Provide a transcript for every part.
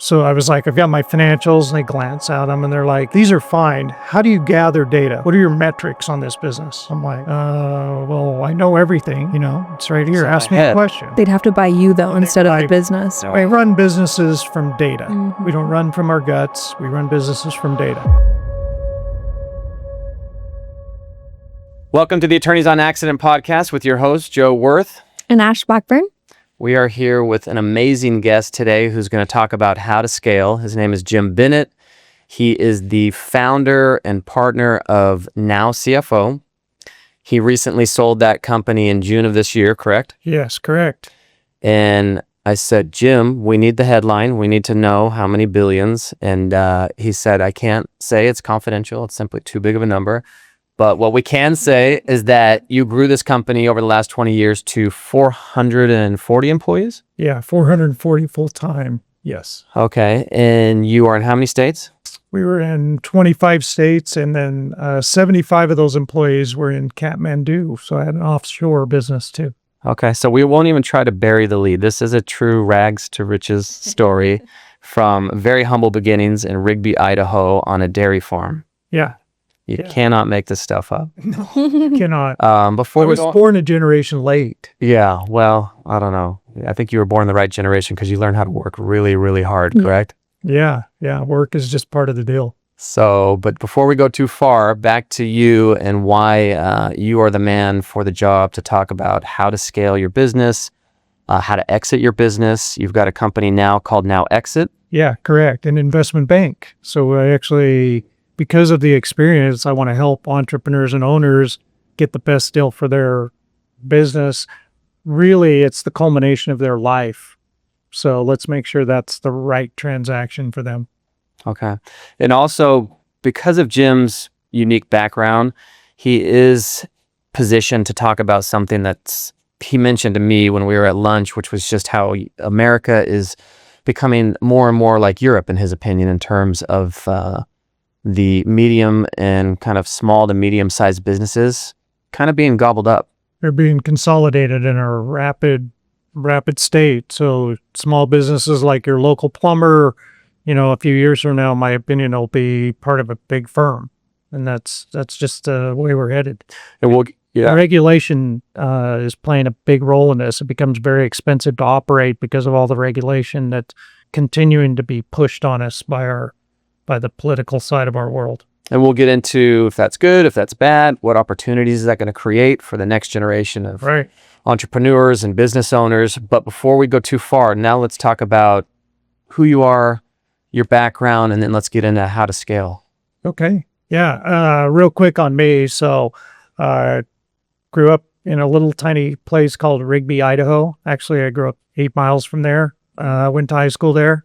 So I was like, I've got my financials, and they glance at them and they're like, these are fine. How do you gather data? What are your metrics on this business? I'm like, well, I know everything, it's right here. Ask me a question. They'd have to buy you though instead of the business. We run businesses from data. We don't run from our guts. We run businesses from data. Welcome to the Attorneys on Accident podcast with your host, Joe Worth. And Ash Blackburn. We are here with an amazing guest today who's going to talk about how to scale. His name is Jim Bennett. He is the founder and partner of Now CFO. He recently sold that company in June of this year, correct? Yes, correct. And I said, Jim, we need the headline. We need to know how many billions. And he said, I can't say, it's confidential. It's simply too big of a number. But what we can say is that you grew this company over the last 20 years to 440 employees? Yeah, 440 full-time, yes. Okay, and you are in how many states? We were in 25 states, and then 75 of those employees were in Kathmandu, so I had an offshore business too. Okay, so we won't even try to bury the lead. This is a true rags to riches story from very humble beginnings in Rigby, Idaho on a dairy farm. Yeah. You cannot make this stuff up. No, you cannot. I was born a generation late. Yeah, well, I don't know. I think you were born the right generation because you learned how to work really, really hard, correct? Yeah. Work is just part of the deal. So, but before we go too far, back to you and why you are the man for the job to talk about how to scale your business, how to exit your business. You've got a company now called Now Exit. Yeah, correct. An investment bank. So I actually, because of the experience, I want to help entrepreneurs and owners get the best deal for their business. Really, it's the culmination of their life. So let's make sure that's the right transaction for them. Okay. And also, because of Jim's unique background, he is positioned to talk about something he mentioned to me when we were at lunch, which was just how America is becoming more and more like Europe, in his opinion, in terms of the medium and kind of small to medium-sized businesses kind of being gobbled up. They're being consolidated in a rapid state. So small businesses like your local plumber, a few years from now, in my opinion, will be part of a big firm. And that's just the way we're headed. And regulation is playing a big role in this. It becomes very expensive to operate because of all the regulation that's continuing to be pushed on us by the political side of our world. And we'll get into if that's good, if that's bad, what opportunities is that going to create for the next generation of entrepreneurs and business owners. But before we go too far, now let's talk about who you are, your background, and then let's get into how to scale. Okay. Yeah. Real quick on me. So grew up in a little tiny place called Rigby, Idaho. Actually, I grew up 8 miles from there. Went to high school there.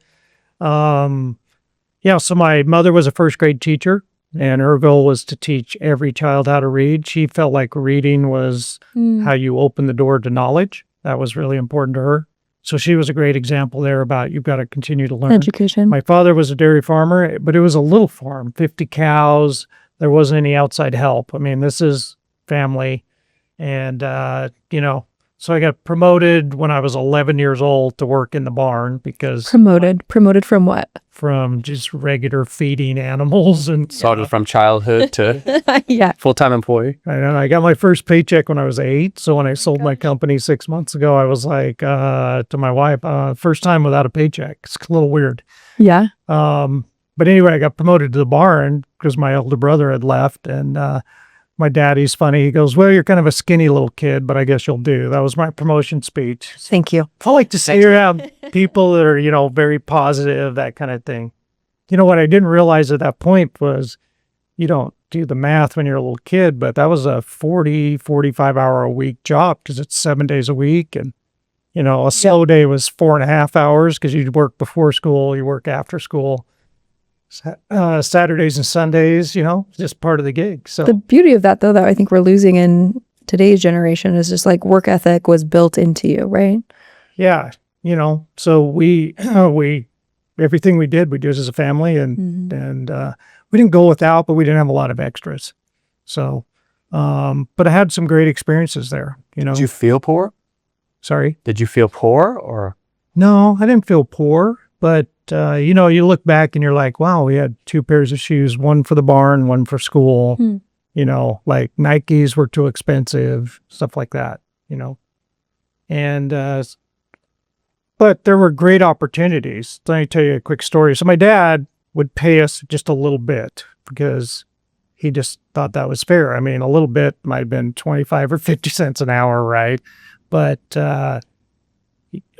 So my mother was a first grade teacher, and her goal was to teach every child how to read. She felt like reading was how you open the door to knowledge. That was really important to her. So she was a great example there about you've got to continue to learn. Education. My father was a dairy farmer, but it was a little farm, 50 cows. There wasn't any outside help. I mean, this is family. And, so I got promoted when I was 11 years old to work in the barn because... Promoted from what? From just regular feeding animals. And started from childhood to full-time employee. I got my first paycheck when I was 8. So when I sold my company 6 months ago, I was like, to my wife, first time without a paycheck. It's a little weird. Yeah. But anyway, I got promoted to the barn because my older brother had left, and my daddy's funny. He goes, well, you're kind of a skinny little kid, but I guess you'll do. That was my promotion speech. Thank you. I like to see around people that are, very positive, that kind of thing. What I didn't realize at that point was you don't do the math when you're a little kid, but that was a 45 hour a week job because it's 7 days a week. And, a slow day was 4.5 hours because you'd work before school, you work after school. Saturdays and Sundays, just part of the gig. So the beauty of that, though, that I think we're losing in today's generation is just like work ethic was built into you, right? Yeah. So we everything we did as a family, and we didn't go without, but we didn't have a lot of extras. So, but I had some great experiences there. Did you feel poor? Sorry? Did you feel poor or? No, I didn't feel poor, but you look back and you're like, wow, we had 2 pairs of shoes, one for the barn, one for school. Like Nikes were too expensive, stuff like that, And, but there were great opportunities. Let me tell you a quick story. So my dad would pay us just a little bit because he just thought that was fair. I mean, a little bit might have been 25 or 50 cents an hour, right? But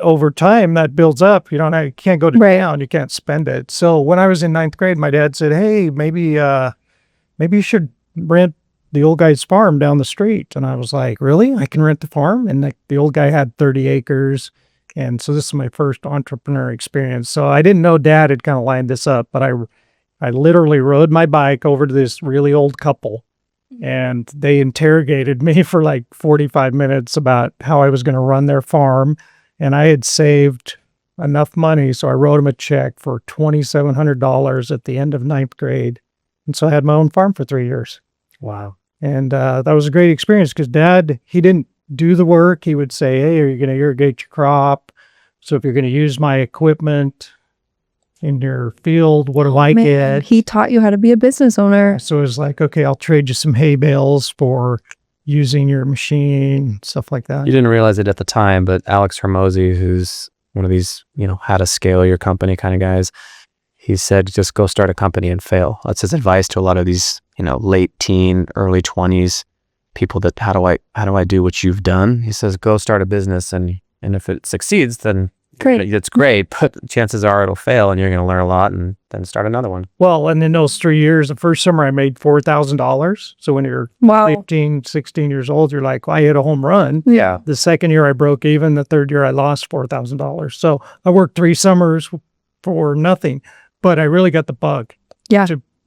over time, that builds up. You can't go to town. You can't spend it. So when I was in 9th grade, my dad said, hey, maybe you should rent the old guy's farm down the street. And I was like, really? I can rent the farm? And the old guy had 30 acres. And so this is my first entrepreneur experience. So I didn't know Dad had kind of lined this up, but I literally rode my bike over to this really old couple, and they interrogated me for like 45 minutes about how I was going to run their farm. And I had saved enough money, so I wrote them a check for $2,700 at the end of 9th grade. And so I had my own farm for 3 years. Wow. And that was a great experience because Dad, he didn't do the work. He would say, hey, are you going to irrigate your crop? So if you're going to use my equipment in your field, what do I get? He taught you how to be a business owner. So it was like, okay, I'll trade you some hay bales for using your machine, stuff like that. You didn't realize it at the time, but Alex Hermosi, who's one of these, how to scale your company kind of guys, he said, just go start a company and fail. That's his advice to a lot of these, late teen, early 20s people that, how do I do what you've done? He says, go start a business. And if it succeeds, then it's great, but chances are it'll fail and you're going to learn a lot and then start another one. Well, and in those 3 years, the first summer I made $4,000. So when you're 15, 16 years old, you're like, well, I hit a home run. Yeah. The second year I broke even. The third year I lost $4,000. So I worked 3 summers for nothing, but I really got the bug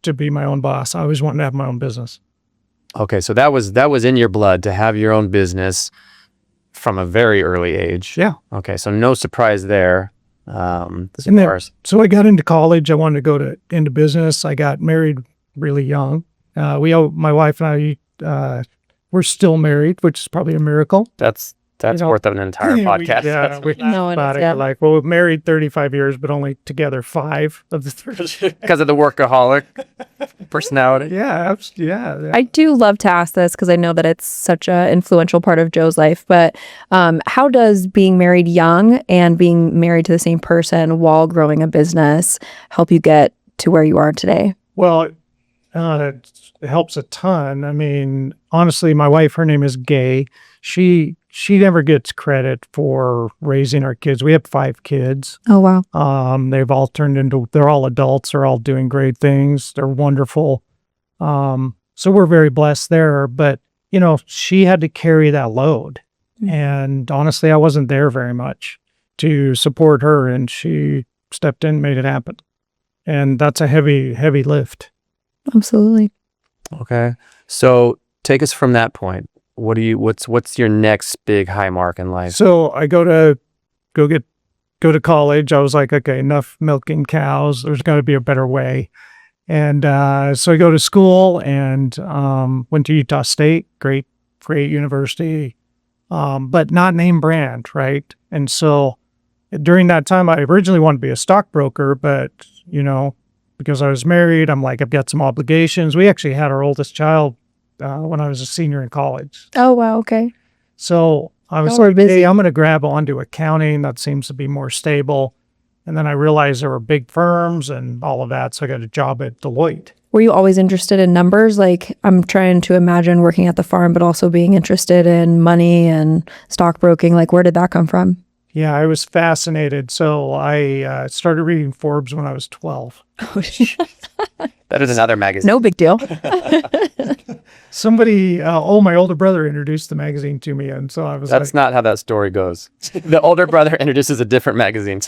to be my own boss. I always wanted to have my own business. Okay. So that was in your blood to have your own business from a very early age. Yeah. Okay. So no surprise there. So I got into college. I wanted to go into business. I got married really young. My wife and I, we're still married, which is probably a miracle. That's worth an entire podcast. We like, well, we've married 35 years, but only together 5 of the 30. Because of the workaholic personality. Yeah. I do love to ask this because I know that it's such an influential part of Joe's life, but how does being married young and being married to the same person while growing a business help you get to where you are today? Well, it helps a ton. I mean, honestly, my wife, her name is Gay. She never gets credit for raising our kids. We have 5 kids. Oh, wow. They've all they're all adults. They're all doing great things. They're wonderful. So we're very blessed there. But, she had to carry that load. Mm-hmm. And honestly, I wasn't there very much to support her. And she stepped in and made it happen. And that's a heavy, heavy lift. Absolutely. Okay. So take us from that point. What's your next big high mark in life? So I go to college. I was like, okay, enough milking cows. There's got to be a better way. And so I go to school and went to Utah State, great university, but not name brand, right? And so during that time, I originally wanted to be a stockbroker, but because I was married, I'm like, I've got some obligations. We actually had our oldest child when I was a senior in college. Oh, wow. Okay. So I was like, hey, I'm going to grab onto accounting. That seems to be more stable. And then I realized there were big firms and all of that. So I got a job at Deloitte. Were you always interested in numbers? Like, I'm trying to imagine working at the farm, but also being interested in money and stockbroking. Like, where did that come from? Yeah, I was fascinated. So I started reading Forbes when I was 12. That is another magazine. No big deal. Somebody, my older brother introduced the magazine to me. And so I was That's not how that story goes. The older brother introduces a different magazine.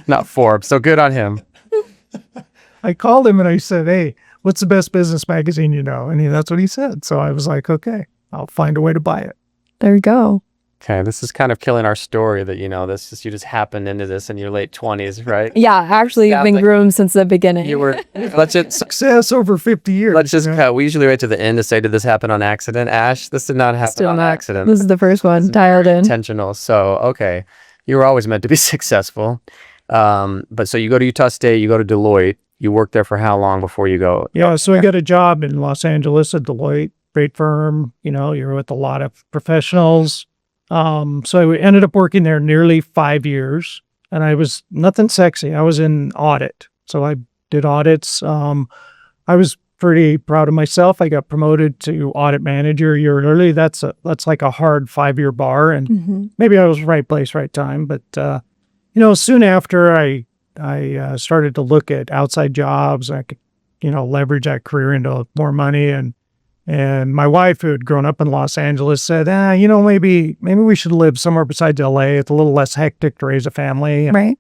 Not Forbes. So good on him. I called him and I said, hey, what's the best business magazine you know? And that's what he said. So I was like, okay, I'll find a way to buy it. There you go. Okay, this is kind of killing our story that, you just happened into this in your late 20s, right? Yeah, actually, you've been groomed since the beginning. Success over 50 years. Let's just cut. We usually wait to the end to say, did this happen on accident? Ash, this did not happen on accident. This is the first one, dialed in. Intentional. So, okay, you were always meant to be successful. But so you go to Utah State, you go to Deloitte. You work there for how long before you go? Yeah, so I got a job in Los Angeles at Deloitte, great firm. You're with a lot of professionals. So I ended up working there nearly 5 years, and I was nothing sexy. I was in audit. So I did audits. I was pretty proud of myself. I got promoted to audit manager a year early. That's like a hard 5-year bar, and maybe I was right place, right time. But soon after I started to look at outside jobs. I could, leverage that career into more money. And my wife, who had grown up in Los Angeles, said, maybe we should live somewhere besides LA. It's a little less hectic to raise a family. Right.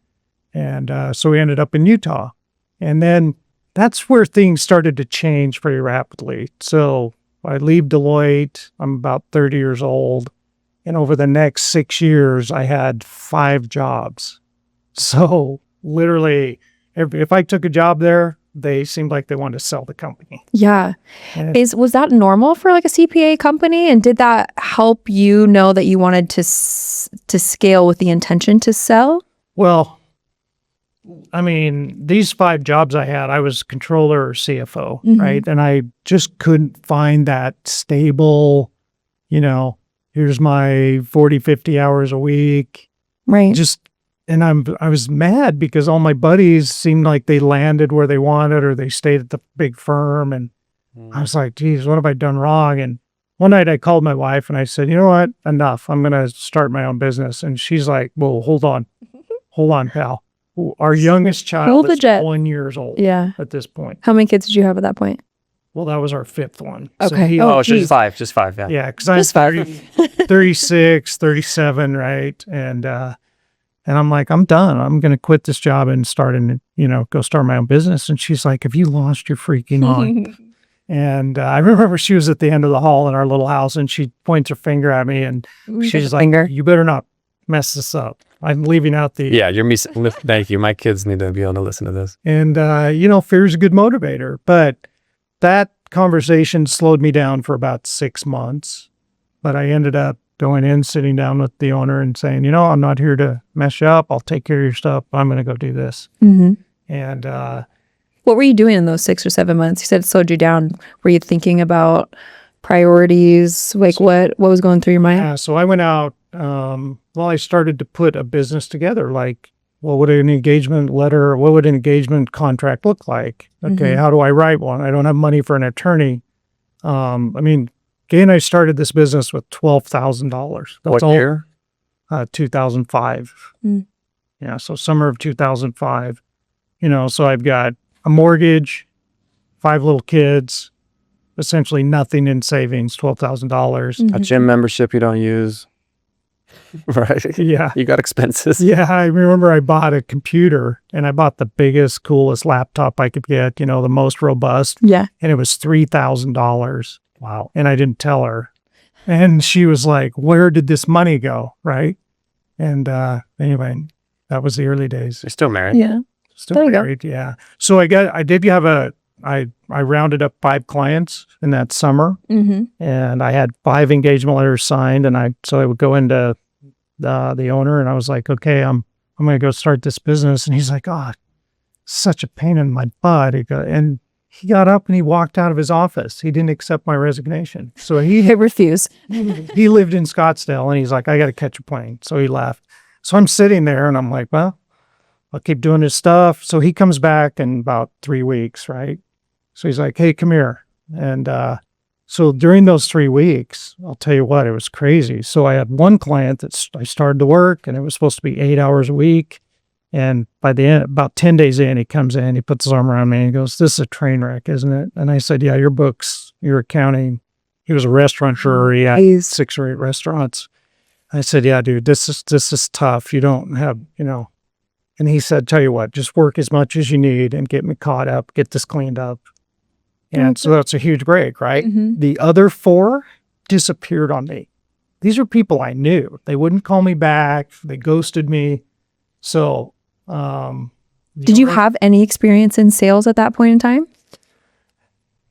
And so we ended up in Utah. And then that's where things started to change pretty rapidly. So I leave Deloitte. I'm about 30 years old. And over the next 6 years, I had 5 jobs. So literally, if I took a job there, they seemed like they wanted to sell the company. Yeah. And Was that normal for like a CPA company? And did that help you know that you wanted to scale with the intention to sell? well, I mean, these 5 jobs I had, I was controller or CFO, right? And I just couldn't find that stable, here's my 40, 50 hours a week. Right. And I was mad because all my buddies seemed like they landed where they wanted or they stayed at the big firm. And I was like, geez, what have I done wrong? And one night I called my wife and I said, you know what? Enough. I'm going to start my own business. And she's like, well, hold on, pal. Our youngest child is 1 year old at this point. How many kids did you have at that point? Well, that was our 5th one. Okay. So Just five. Yeah. yeah, because I'm 36, 37, right? And I'm like, I'm done. I'm going to quit this job and go start my own business. And she's like, have you lost your freaking mind? And I remember she was at the end of the hall in our little house and she points her finger at me and she's like, you better not mess this up. I'm leaving out the... Yeah, thank you. My kids need to be able to listen to this. And, fear's a good motivator. But that conversation slowed me down for about 6 months. But I ended up going in, sitting down with the owner and saying, I'm not here to mess you up. I'll take care of your stuff. I'm going to go do this. And what were you doing in those 6 or 7 months? You said it slowed you down. Were you thinking about priorities? Like what was going through your mind? yeah, so I went out. I started to put a business together. Like, what would an engagement letter, what would an engagement contract look like? Okay, how do I write one? I don't have money for an attorney. Gay and I started this business with $12,000. What year? 2005. Yeah, so summer of 2005. So I've got a mortgage, 5 little kids, essentially nothing in savings, $12,000. A gym membership you don't use. Right. Yeah. You got expenses. Yeah, I remember I bought a computer and I bought the biggest, coolest laptop I could get, the most robust. Yeah. And it was $3,000. Wow. And I didn't tell her. And she was like, where did this money go? Right. And anyway, that was the early days. You're still married? Yeah. Still married. Yeah. So I rounded up 5 clients in that summer and I had 5 engagement letters signed. And so I would go into the owner and I was like, okay, I'm going to go start this business. And he's like, oh, such a pain in my butt. And he got up and he walked out of his office. He didn't accept my resignation. So He refused. he lived in Scottsdale and he's like, I got to catch a plane. So he left. So I'm sitting there and I'm like, well, I'll keep doing his stuff. So he comes back in about 3 weeks, right? So he's like, hey, come here. And so during those 3 weeks, I'll tell you what, it was crazy. So I had one client that I started to work and it was supposed to be 8 hours a week. And by the end, about 10 days in, he comes in, he puts his arm around me and he goes, this is a train wreck, isn't it? And I said, yeah, your books, your accounting. He was a restaurateur. He had 6 or 8 restaurants. I said, yeah, dude, this is tough. You don't have, And he said, tell you what, just work as much as you need and get me caught up, get this cleaned up. And so that's a huge break, right? The other 4 disappeared on me. These are people I knew. They wouldn't call me back. They ghosted me. So, did you have any experience in sales at that point in time?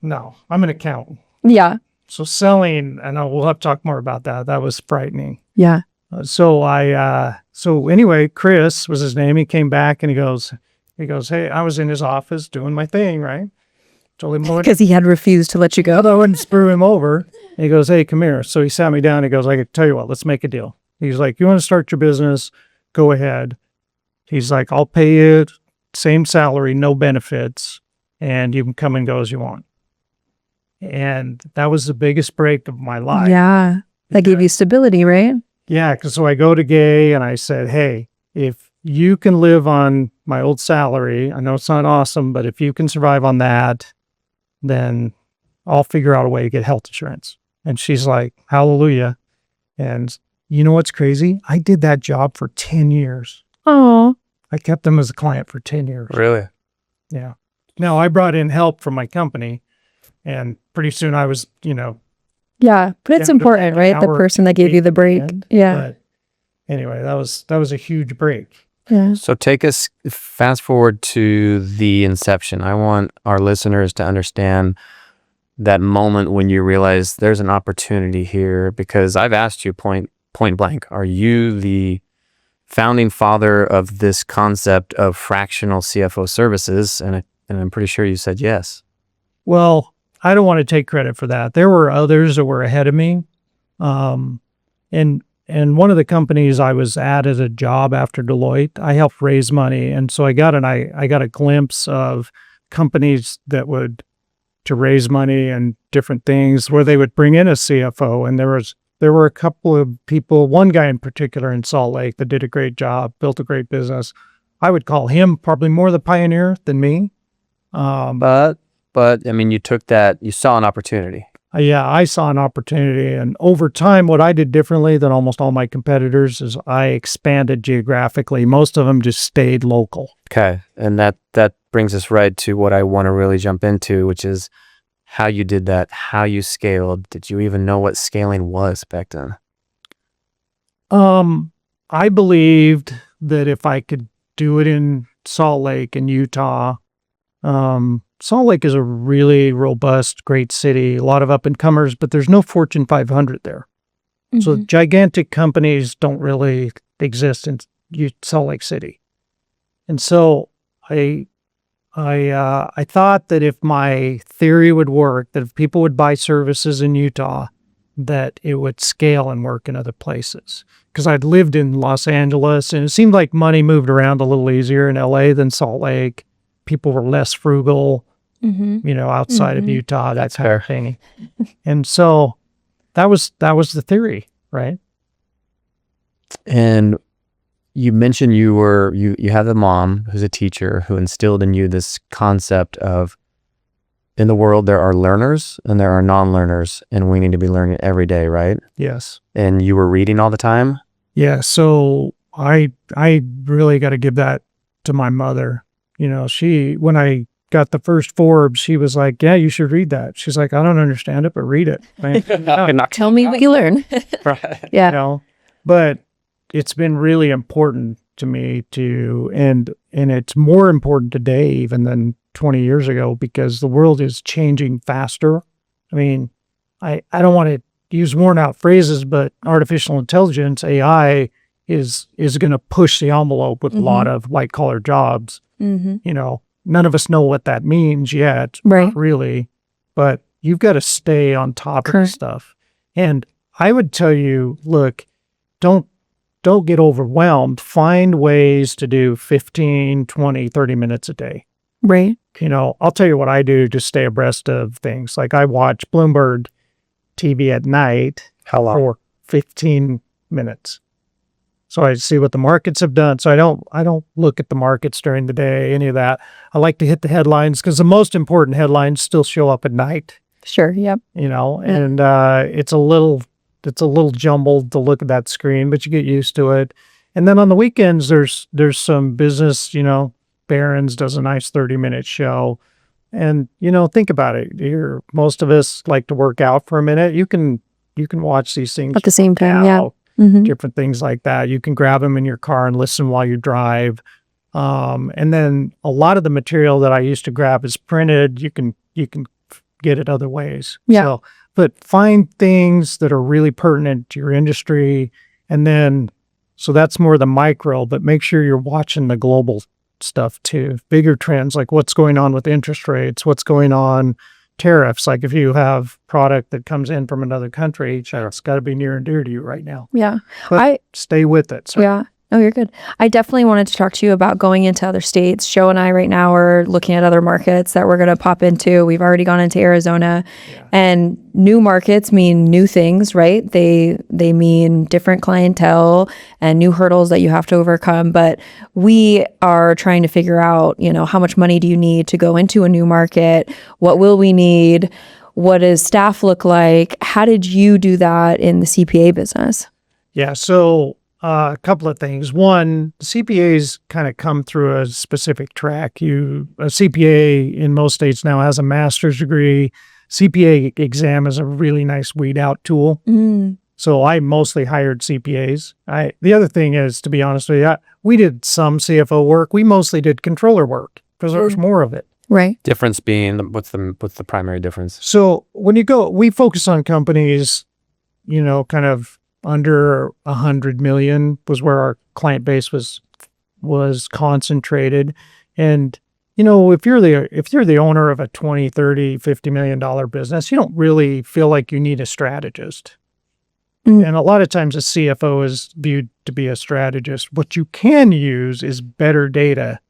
No, I'm an accountant. Yeah. So selling, and we'll have to talk more about that. That was frightening. Yeah. So anyway, Chris was his name. He came back and he goes, hey, I was in his office doing my thing, right? Told him what, Because he had refused to let you go. I wouldn't screw him over. And he goes, hey, come here. So he sat me down. He goes, I can tell you what, let's make a deal. He's like, you want to start your business? Go ahead. He's like, I'll pay you same salary, no benefits, and you can come and go as you want. And that was the biggest break of my life. Yeah. That gave you stability, right? Yeah, because so I go to Gay and I said, hey, if you can live on my old salary, I know it's not awesome, but if you can survive on that, then I'll figure out a way to get health insurance. And she's like, hallelujah. And you know what's crazy? I did that job for 10 years. Oh. I kept them as a client for 10 years. Really? Yeah. Now I brought in help from my company and pretty soon I was, Yeah. But it's Yeah, important, right? The hour person that gave you the break. end, Yeah. But anyway, that was a huge break. Yeah. So take us fast forward to the inception. I want our listeners to understand that moment when you realize there's an opportunity here, because I've asked you point blank, are you the founding father of this concept of fractional CFO services? And I'm pretty sure you said yes. Well, I don't want to take credit for that. There were others that were ahead of me. And one of the companies I was at as a job after Deloitte, I helped raise money. And so I got a glimpse of companies that would to raise money and different things where they would bring in a CFO. And there were a couple of people, one guy in particular in Salt Lake that did a great job, built a great business. I would call him probably more the pioneer than me. But I mean, you saw an opportunity. Yeah, I saw an opportunity. And over time, what I did differently than almost all my competitors is I expanded geographically. Most of them just stayed local. Okay. And that brings us right to what I want to really jump into, which is how you did that, how you scaled. Did you even know what scaling was back then? I believed that if I could do it in Salt Lake and Utah, Salt Lake is a really robust, great city, a lot of up and comers, but there's no Fortune 500 there. So gigantic companies don't really exist in Salt Lake City. And so I thought that if my theory would work, that if people would buy services in Utah, that it would scale and work in other places. Because I'd lived in Los Angeles and it seemed like money moved around a little easier in LA than Salt Lake. People were less frugal, outside of Utah, that kind of thing. And so that was the theory, right? And you mentioned you have a mom who's a teacher who instilled in you this concept of, in the world, there are learners and there are non-learners, and we need to be learning every day, right? Yes. And you were reading all the time? Yeah. So I really got to give that to my mother. When I got the first Forbes, she was like, yeah, you should read that. She's like, I don't understand it, but read it. Tell me what you learn. Right. Yeah. But it's been really important to me and it's more important today even than 20 years ago, because the world is changing faster. I mean, I don't want to use worn out phrases, but artificial intelligence, AI, is going to push the envelope with a lot of white collar jobs. None of us know what that means yet, right? Really, but you've got to stay on top of this stuff. And I would tell you, look, don't get overwhelmed. Find ways to do 15, 20, 30 minutes a day. Right. I'll tell you what I do to stay abreast of things. Like I watch Bloomberg TV at night. How long? For 15 minutes. So I see what the markets have done. So I don't look at the markets during the day, any of that. I like to hit the headlines because the most important headlines still show up at night. Sure. Yep. And it's a little jumbled to look at that screen, but you get used to it. And then on the weekends, there's some business, Barron's does a nice 30-minute show. And, think about it. Most of us like to work out for a minute. You can watch these things at the same time. now. Yeah. Different things like that. You can grab them in your car and listen while you drive. And then a lot of the material that I used to grab is printed. You can get it other ways. Yeah. So, but find things that are really pertinent to your industry And then, so that's more the micro, but make sure you're watching the global stuff too. Bigger trends, like what's going on with interest rates, what's going on tariffs. Like if you have product that comes in from another country, it's got to be near and dear to you right now. Yeah. But stay with it. So. Yeah. Oh, you're good. I definitely wanted to talk to you about going into other states. Joe and I right now are looking at other markets that we're going to pop into. We've already gone into Arizona, and new markets mean new things, right? They mean different clientele and new hurdles that you have to overcome. But we are trying to figure out, how much money do you need to go into a new market? What will we need? What does staff look like? How did you do that in the CPA business? Yeah. So, a couple of things. One, CPAs kind of come through a specific track. A CPA in most states now has a master's degree. CPA exam is a really nice weed out tool. So I mostly hired CPAs. The other thing is, to be honest with you, we did some CFO work. We mostly did controller work because there was more of it. Right. Difference being, what's the primary difference? So when we focus on companies, kind of under 100 million was where our client base was concentrated. And, if you're the owner of a 20, 30, $50 million business, you don't really feel like you need a strategist. And a lot of times a CFO is viewed to be a strategist. What you can use is better data,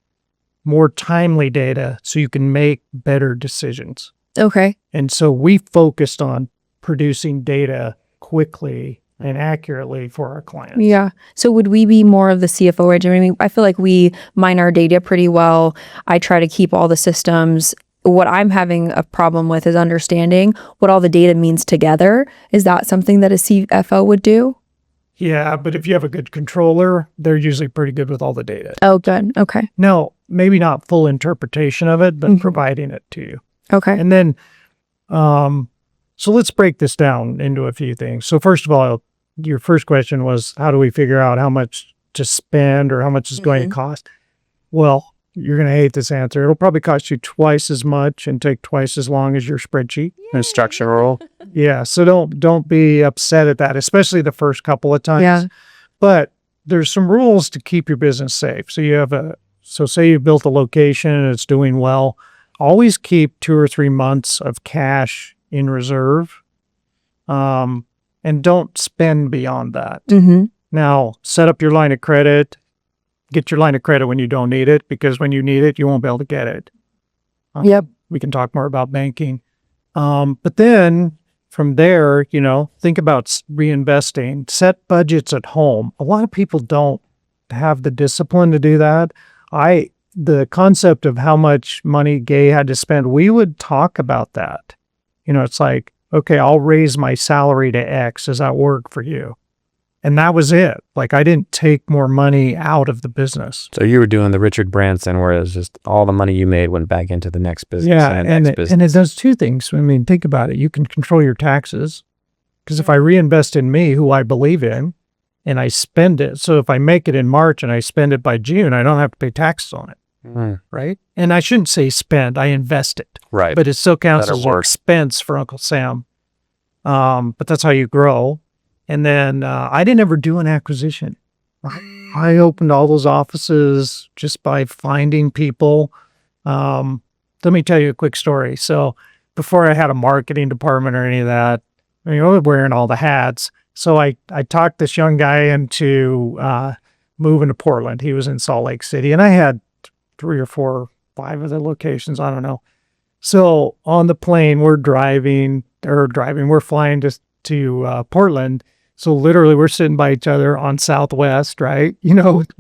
more timely data, so you can make better decisions. Okay. And so we focused on producing data quickly and accurately for our clients. Yeah. So would we be more of the CFO range? I mean, I feel like we mine our data pretty well. I try to keep all the systems. What I'm having a problem with is understanding what all the data means together. Is that something that a CFO would do? Yeah, but if you have a good controller, they're usually pretty good with all the data. Oh, good. Okay. Now, maybe not full interpretation of it, but providing it to you. Okay. And then, so let's break this down into a few things. So first of all, your first question was, how do we figure out how much to spend or how much it's going to cost? Well, you're going to hate this answer. It'll probably cost you twice as much and take twice as long as your spreadsheet. And structural. Yeah. So don't be upset at that, especially the first couple of times. Yeah. But there's some rules to keep your business safe. So say you built a location and it's doing well, always keep 2 or 3 months of cash in reserve. And don't spend beyond that. Now, set up your line of credit. Get your line of credit when you don't need it, because when you need it, you won't be able to get it. Yep. We can talk more about banking. But then from there, think about reinvesting. Set budgets at home. A lot of people don't have the discipline to do that. The concept of how much money Gay had to spend, we would talk about that. It's like, okay, I'll raise my salary to X. Does that work for you? And that was it. Like, I didn't take more money out of the business. So you were doing the Richard Branson, where it was just all the money you made went back into the next business. Yeah, and it does two things. I mean, think about it. You can control your taxes, because if I reinvest in me, who I believe in, and I spend it, so if I make it in March and I spend it by June, I don't have to pay taxes on it. Right? And I shouldn't say spend, I invest it. Right. But it still counts Better as an expense for Uncle Sam. But that's how you grow. And then I didn't ever do an acquisition. I opened all those offices just by finding people. Let me tell you a quick story. So before I had a marketing department or any of that, I was wearing all the hats. So I talked this young guy into moving to Portland. He was in Salt Lake City, and I had 3 or 4 or 5 of the locations. I don't know. So on the plane, we're flying to Portland. So literally we're sitting by each other on Southwest, right?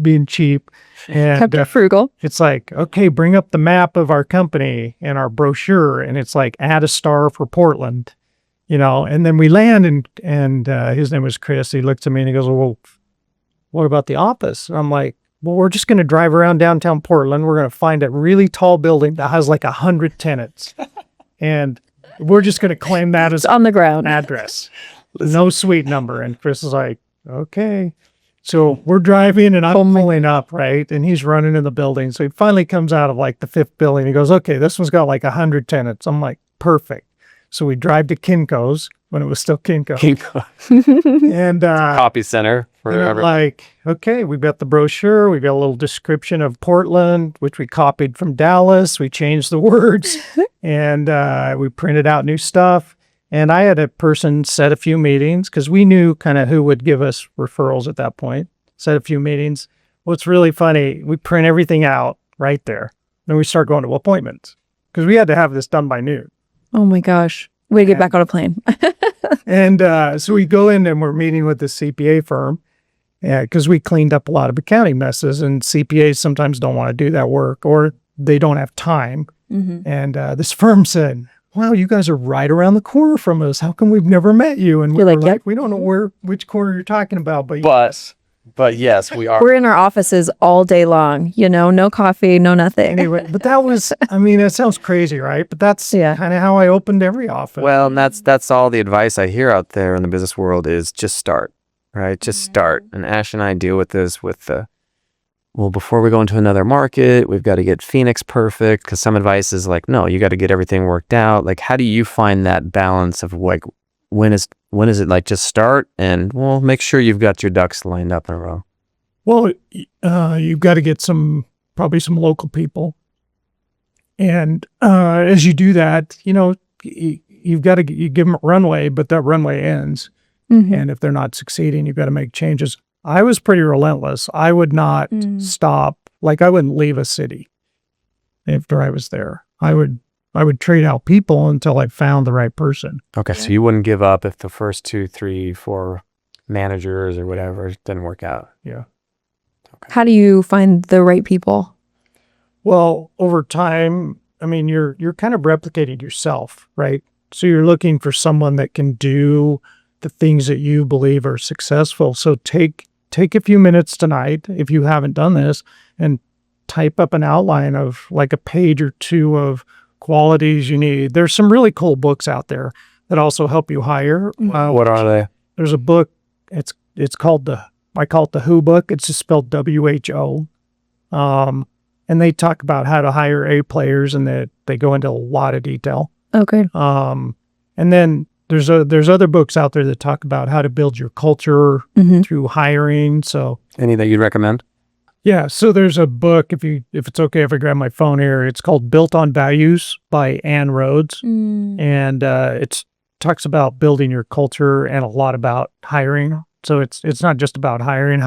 Being cheap. And kept it frugal. It's like, okay, bring up the map of our company and our brochure. And it's like, add a star for Portland, and then we land and his name was Chris. He looks at me and he goes, well, what about the office? And I'm like, well, we're just going to drive around downtown Portland. We're going to find a really tall building that has like 100 tenants. And we're just going to claim that as on the ground address. No suite number. And Chris is like, okay. So we're driving and I'm pulling up, right? And he's running in the building. So he finally comes out of like the 5th building. He goes, okay, this one's got like 100 tenants. I'm like, perfect. So we drive to Kinko's, when it was still Kinko. Kinko. And Copy center for and I'm everyone. like, okay, we've got the brochure, we've got a little description of Portland, which we copied from Dallas. We changed the words and we printed out new stuff. And I had a person set a few meetings because we knew kind of who would give us referrals at that point. Set a few meetings. What's really funny, we print everything out right there. Then we start going to appointments because we had to have this done by noon. Oh my gosh. Way to get back on a plane. And so we go in and we're meeting with the CPA firm because we cleaned up a lot of accounting messes, and CPAs sometimes don't want to do that work or they don't have time. And this firm said, wow, you guys are right around the corner from us. How come we've never met you? And You're we're like, like, yep. we don't know which corner you're talking about, but But yes, we are. We're in our offices all day long, no coffee, no nothing. anyway, but that was, I mean, it sounds crazy, right? But that's Yeah. kind of how I opened every office. Well, and that's all the advice I hear out there in the business world is just start, right? Just start. And Ash and I deal with this with well, before we go into another market, we've got to get Phoenix perfect, because some advice is like, no, you got to get everything worked out. Like, how do you find that balance of like, when is it like just start and well, make sure you've got your ducks lined up in a row? Well, you've got to get probably some local people. And as you do that, you've got to you give them a runway, but that runway ends. And if they're not succeeding, you've got to make changes. I was pretty relentless. I would not stop. Like, I wouldn't leave a city after I was there. I would trade out people until I found the right person. Okay, so you wouldn't give up if the first 2, 3, 4 managers or whatever didn't work out. Yeah. How do you find the right people? Well, over time, I mean, you're kind of replicating yourself, right? So you're looking for someone that can do the things that you believe are successful. So take a few minutes tonight, if you haven't done this, and type up an outline of like a page or two of qualities you need. There's some really cool books out there that also help you hire. What are they? There's a book. It's called I call it the Who book. It's just spelled WHO. And they talk about how to hire A players, and that they go into a lot of detail. Okay. And then there's other books out there that talk about how to build your culture through hiring. So Any that you'd recommend? yeah, so there's a book, if it's okay if I grab my phone here, it's called Built on Values by Ann Rhodes. And it talks about building your culture and a lot about hiring. So it's not just about hiring.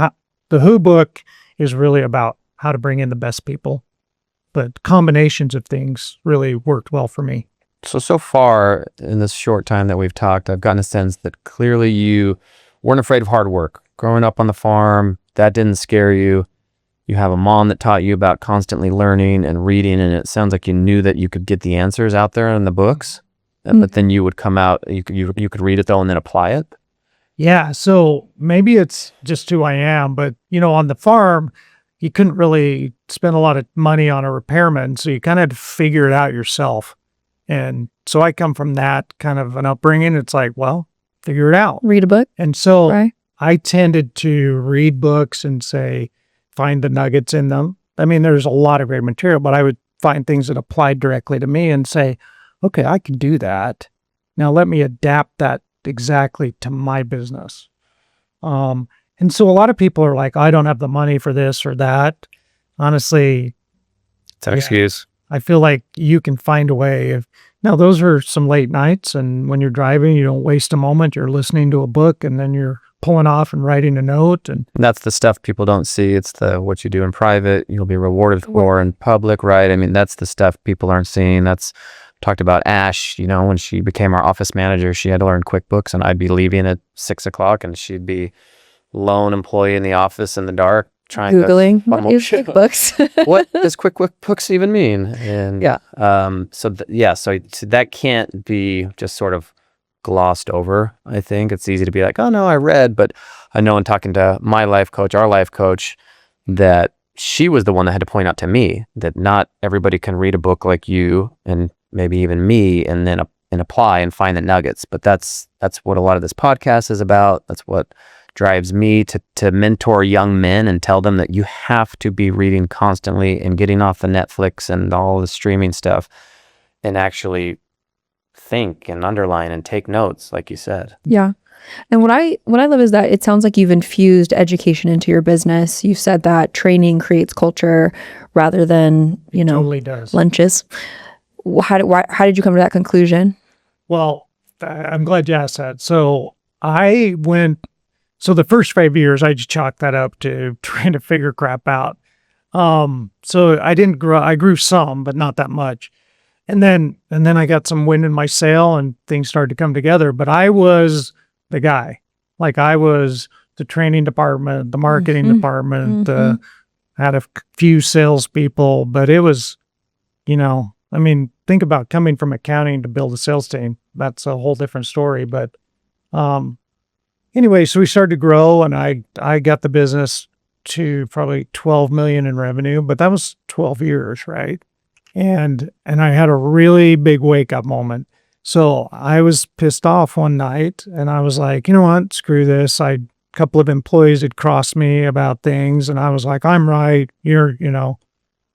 The Who book is really about how to bring in the best people. But combinations of things really worked well for me. So far in this short time that we've talked, I've gotten a sense that clearly you weren't afraid of hard work. Growing up on the farm, that didn't scare you. You have a mom that taught you about constantly learning and reading, and it sounds like you knew that you could get the answers out there in the books, but then you would come out, you could read it though and then apply it. Yeah, so maybe it's just who I am, but on the farm, you couldn't really spend a lot of money on a repairman, so you kind of had to figure it out yourself. And so I come from that kind of an upbringing. It's like, well, figure it out. Read a book. And so Right. I tended to read books and find the nuggets in them. I mean, there's a lot of great material, but I would find things that applied directly to me and say, okay, I can do that. Now let me adapt that exactly to my business. And so a lot of people are like, I don't have the money for this or that. Honestly, It's an excuse. I feel like you can find a way. Now, those are some late nights, and when you're driving, you don't waste a moment. You're listening to a book, and then you're pulling off and writing a note. And That's the stuff people don't see. It's what you do in private, you'll be rewarded for in public, right? I mean, that's the stuff people aren't seeing. That's talked about Ash, when she became our office manager, she had to learn QuickBooks, and I'd be leaving at 6:00 and she'd be lone employee in the office in the dark trying Googling to what is QuickBooks. what does QuickBooks even mean? And Yeah. so that can't be just sort of glossed over. I think it's easy to be like, oh no, I read, but I know in talking to my life coach, our life coach, that she was the one that had to point out to me that not everybody can read a book like you and maybe even me and then and apply and find the nuggets. But that's what a lot of this podcast is about. That's what drives me to mentor young men and tell them that you have to be reading constantly and getting off the Netflix and all the streaming stuff and actually think and underline and take notes, like you said. Yeah. And what I love is that it sounds like you've infused education into your business. You said that training creates culture rather than, Totally does. lunches. How did you come to that conclusion? Well, I'm glad you asked that. So the first 5 years, I just chalked that up to trying to figure crap out. So I didn't grow, I grew some, but not that much. And then I got some wind in my sail and things started to come together, but I was the guy. Like I was the training department, the marketing department, had a few salespeople, but it was, think about coming from accounting to build a sales team. That's a whole different story. But anyway, so we started to grow and I got the business to probably 12 million in revenue, but that was 12 years, right? And I had a really big wake up moment. So I was pissed off one night and I was like, you know what, screw this. A couple of employees had crossed me about things and I was like, I'm right.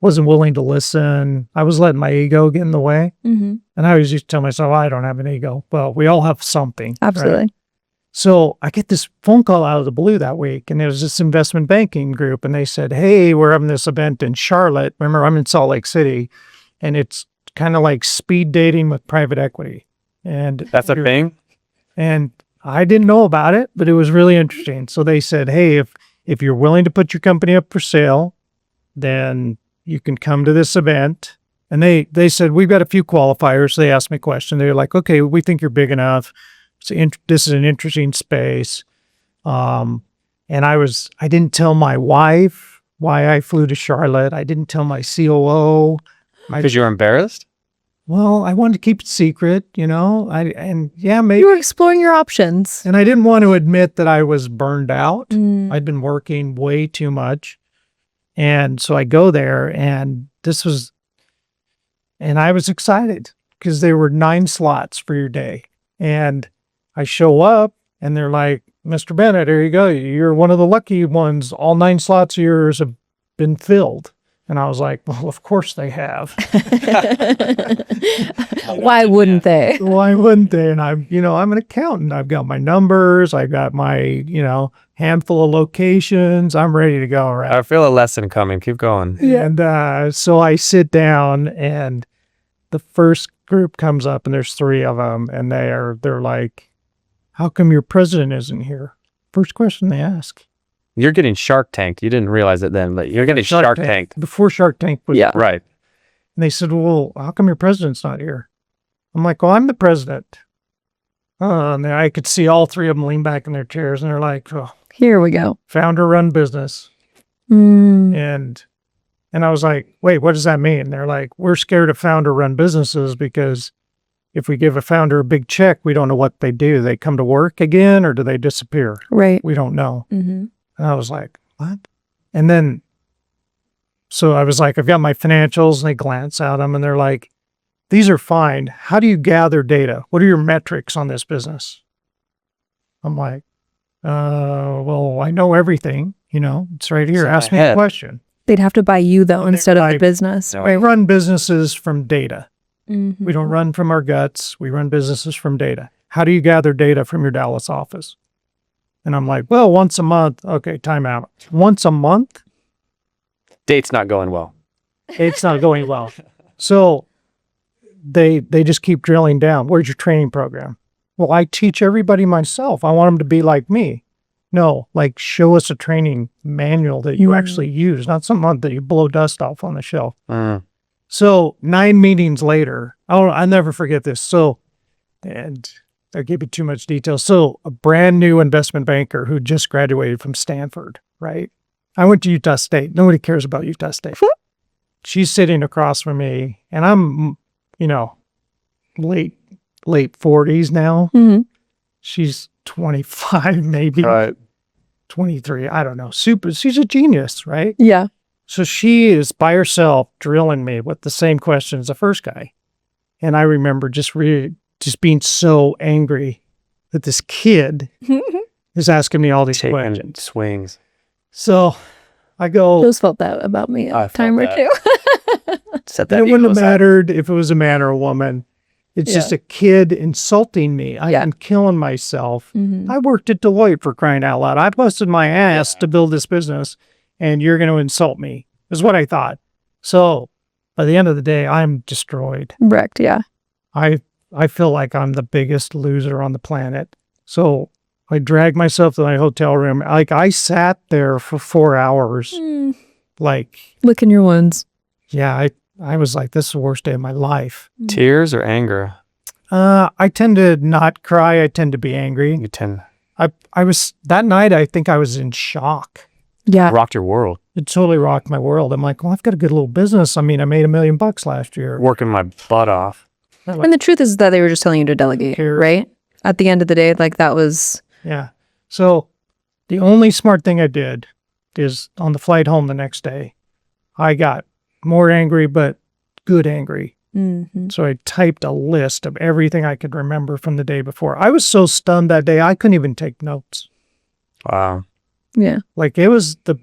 Wasn't willing to listen. I was letting my ego get in the way. Mm-hmm. And I always used to tell myself, I don't have an ego. Well, we all have something. Absolutely. Right? So I get this phone call out of the blue that week, and it was this investment banking group, and they said, hey, we're having this event in Charlotte. Remember, I'm in Salt Lake City, and it's kind of like speed dating with private equity. And That's a thing? And I didn't know about it, but it was really interesting. So they said, hey, if you're willing to put your company up for sale, then you can come to this event. And they said, we've got a few qualifiers. They asked me a question. They're like, okay, we think you're big enough. So this is an interesting space. And I didn't tell my wife why I flew to Charlotte. I didn't tell my COO. Because you were embarrassed? Well, I wanted to keep it secret, maybe. You were exploring your options. And I didn't want to admit that I was burned out. I'd been working way too much. And so I go there and I was excited because there were 9 slots for your day. And I show up and they're like, Mr. Bennett, here you go. You're one of the lucky ones. All 9 slots of yours have been filled. And I was like, well, of course they have. Why wouldn't they? Why wouldn't they? And I'm an accountant. I've got my numbers. I got my, handful of locations. I'm ready to go. Right. I feel a lesson coming. Keep going. And so I sit down and the first group comes up and there's 3 of them. And they're like, how come your president isn't here? First question they ask. You're getting Shark Tanked. You didn't realize it then, but you're getting Shark Tanked. Before Shark Tank was right. And they said, well, how come your president's not here? I'm like, well, I'm the president. And I could see all 3 of them lean back in their chairs and they're like, oh, here we go. Founder run business. And I was like, wait, what does that mean? They're like, we're scared of founder run businesses because if we give a founder a big check, we don't know what they do. They come to work again or do they disappear? Right. We don't know. Mm-hmm. And I was like, what? And then, so I was like, I've got my financials, and they glance at them and they're like, these are fine. How do you gather data? What are your metrics on this business? I'm like, well, I know everything, it's right here. Ask me a question. They'd have to buy you though, instead of the business. No. We run businesses from data. Mm-hmm. We don't run from our guts. We run businesses from data. How do you gather data from your Dallas office? And I'm like, well, once a month. Okay, time out. Once a month? Date's not going well. It's not going well. So they just keep drilling down. Where's your training program? Well, I teach everybody myself. I want them to be like me. No, like show us a training manual that you actually use, not something that you blow dust off on the shelf. So 9 meetings later, I'll never forget this. So, and I gave you too much detail. So a brand new investment banker who just graduated from Stanford, right? I went to Utah State. Nobody cares about Utah State. She's sitting across from me and I'm, late 40s now. Mm-hmm. She's 25, maybe 23. I don't know. She's a genius, right? Yeah. So she is by herself drilling me with the same question as the first guy. And I remember just being so angry that this kid is asking me all these questions. Swings. So I go. Those felt that about me a time or two. Set that it wouldn't have mattered if it was a man or a woman. It's just a kid insulting me. I'm killing myself. I worked at Deloitte, for crying out loud. I busted my ass to build this business, and you're going to insult me, is what I thought. So by the end of the day, I'm destroyed. Wrecked, yeah. I feel like I'm the biggest loser on the planet. So I dragged myself to my hotel room. Like, I sat there for 4 hours. Like, licking your wounds. yeah, I was like, this is the worst day of my life. Tears or anger? I tend to not cry. I tend to be angry. You tend I was, that night, I think I was in shock. Yeah. rocked your world. It totally rocked my world. I'm like, well, I've got a good little business. I mean, I made $1 million last year. Working my butt off. And the truth is that they were just telling you to delegate, right? At the end of the day, like that was... Yeah. So the only smart thing I did is on the flight home the next day, I got more angry, but good angry. So I typed a list of everything I could remember from the day before. I was so stunned that day, I couldn't even take notes. Wow. Yeah. Like, it was the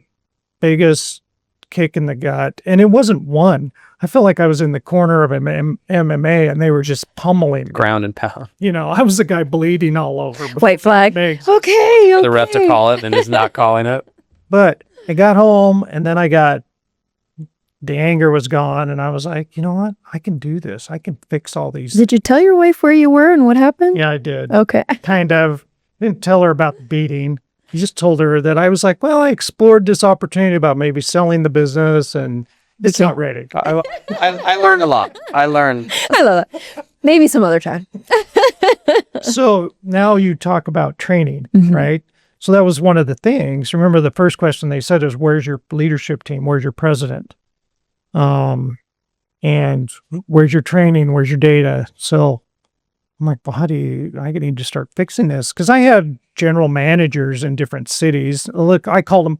biggest kick in the gut. And it wasn't one. I felt like I was in the corner of MMA and they were just pummeling me. Ground and pound. You know, I was the guy bleeding all over. White flag. Big. Okay. The ref to call it and is not calling it. But I got home and then the anger was gone. And I was like, you know what? I can do this. I can fix all these. Did you tell your wife where you were and what happened? Yeah, I did. Okay. Kind of. Didn't tell her about the beating. I just told her that I was like, well, I explored this opportunity about maybe selling the business and it's not ready. I learned a lot. I love that. Maybe some other time. So now you talk about training, right? So that was one of the things. Remember, the first question they said is, where's your leadership team? Where's your president? And where's your training? Where's your data? So I'm like, well, I need to start fixing this. Because I had general managers in different cities. Look, I called them,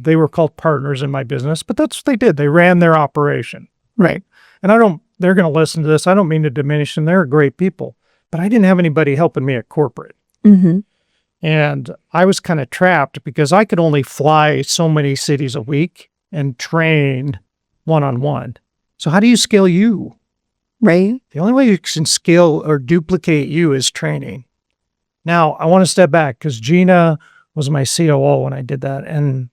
they were called partners in my business, but that's what they did. They ran their operation. Right. And they're going to listen to this. I don't mean to diminish them. They're great people. But I didn't have anybody helping me at corporate. And I was kind of trapped because I could only fly so many cities a week and train one-on-one. So how do you scale you? Right. The only way you can scale or duplicate you is training. Now, I want to step back because Gina was my COO when I did that. And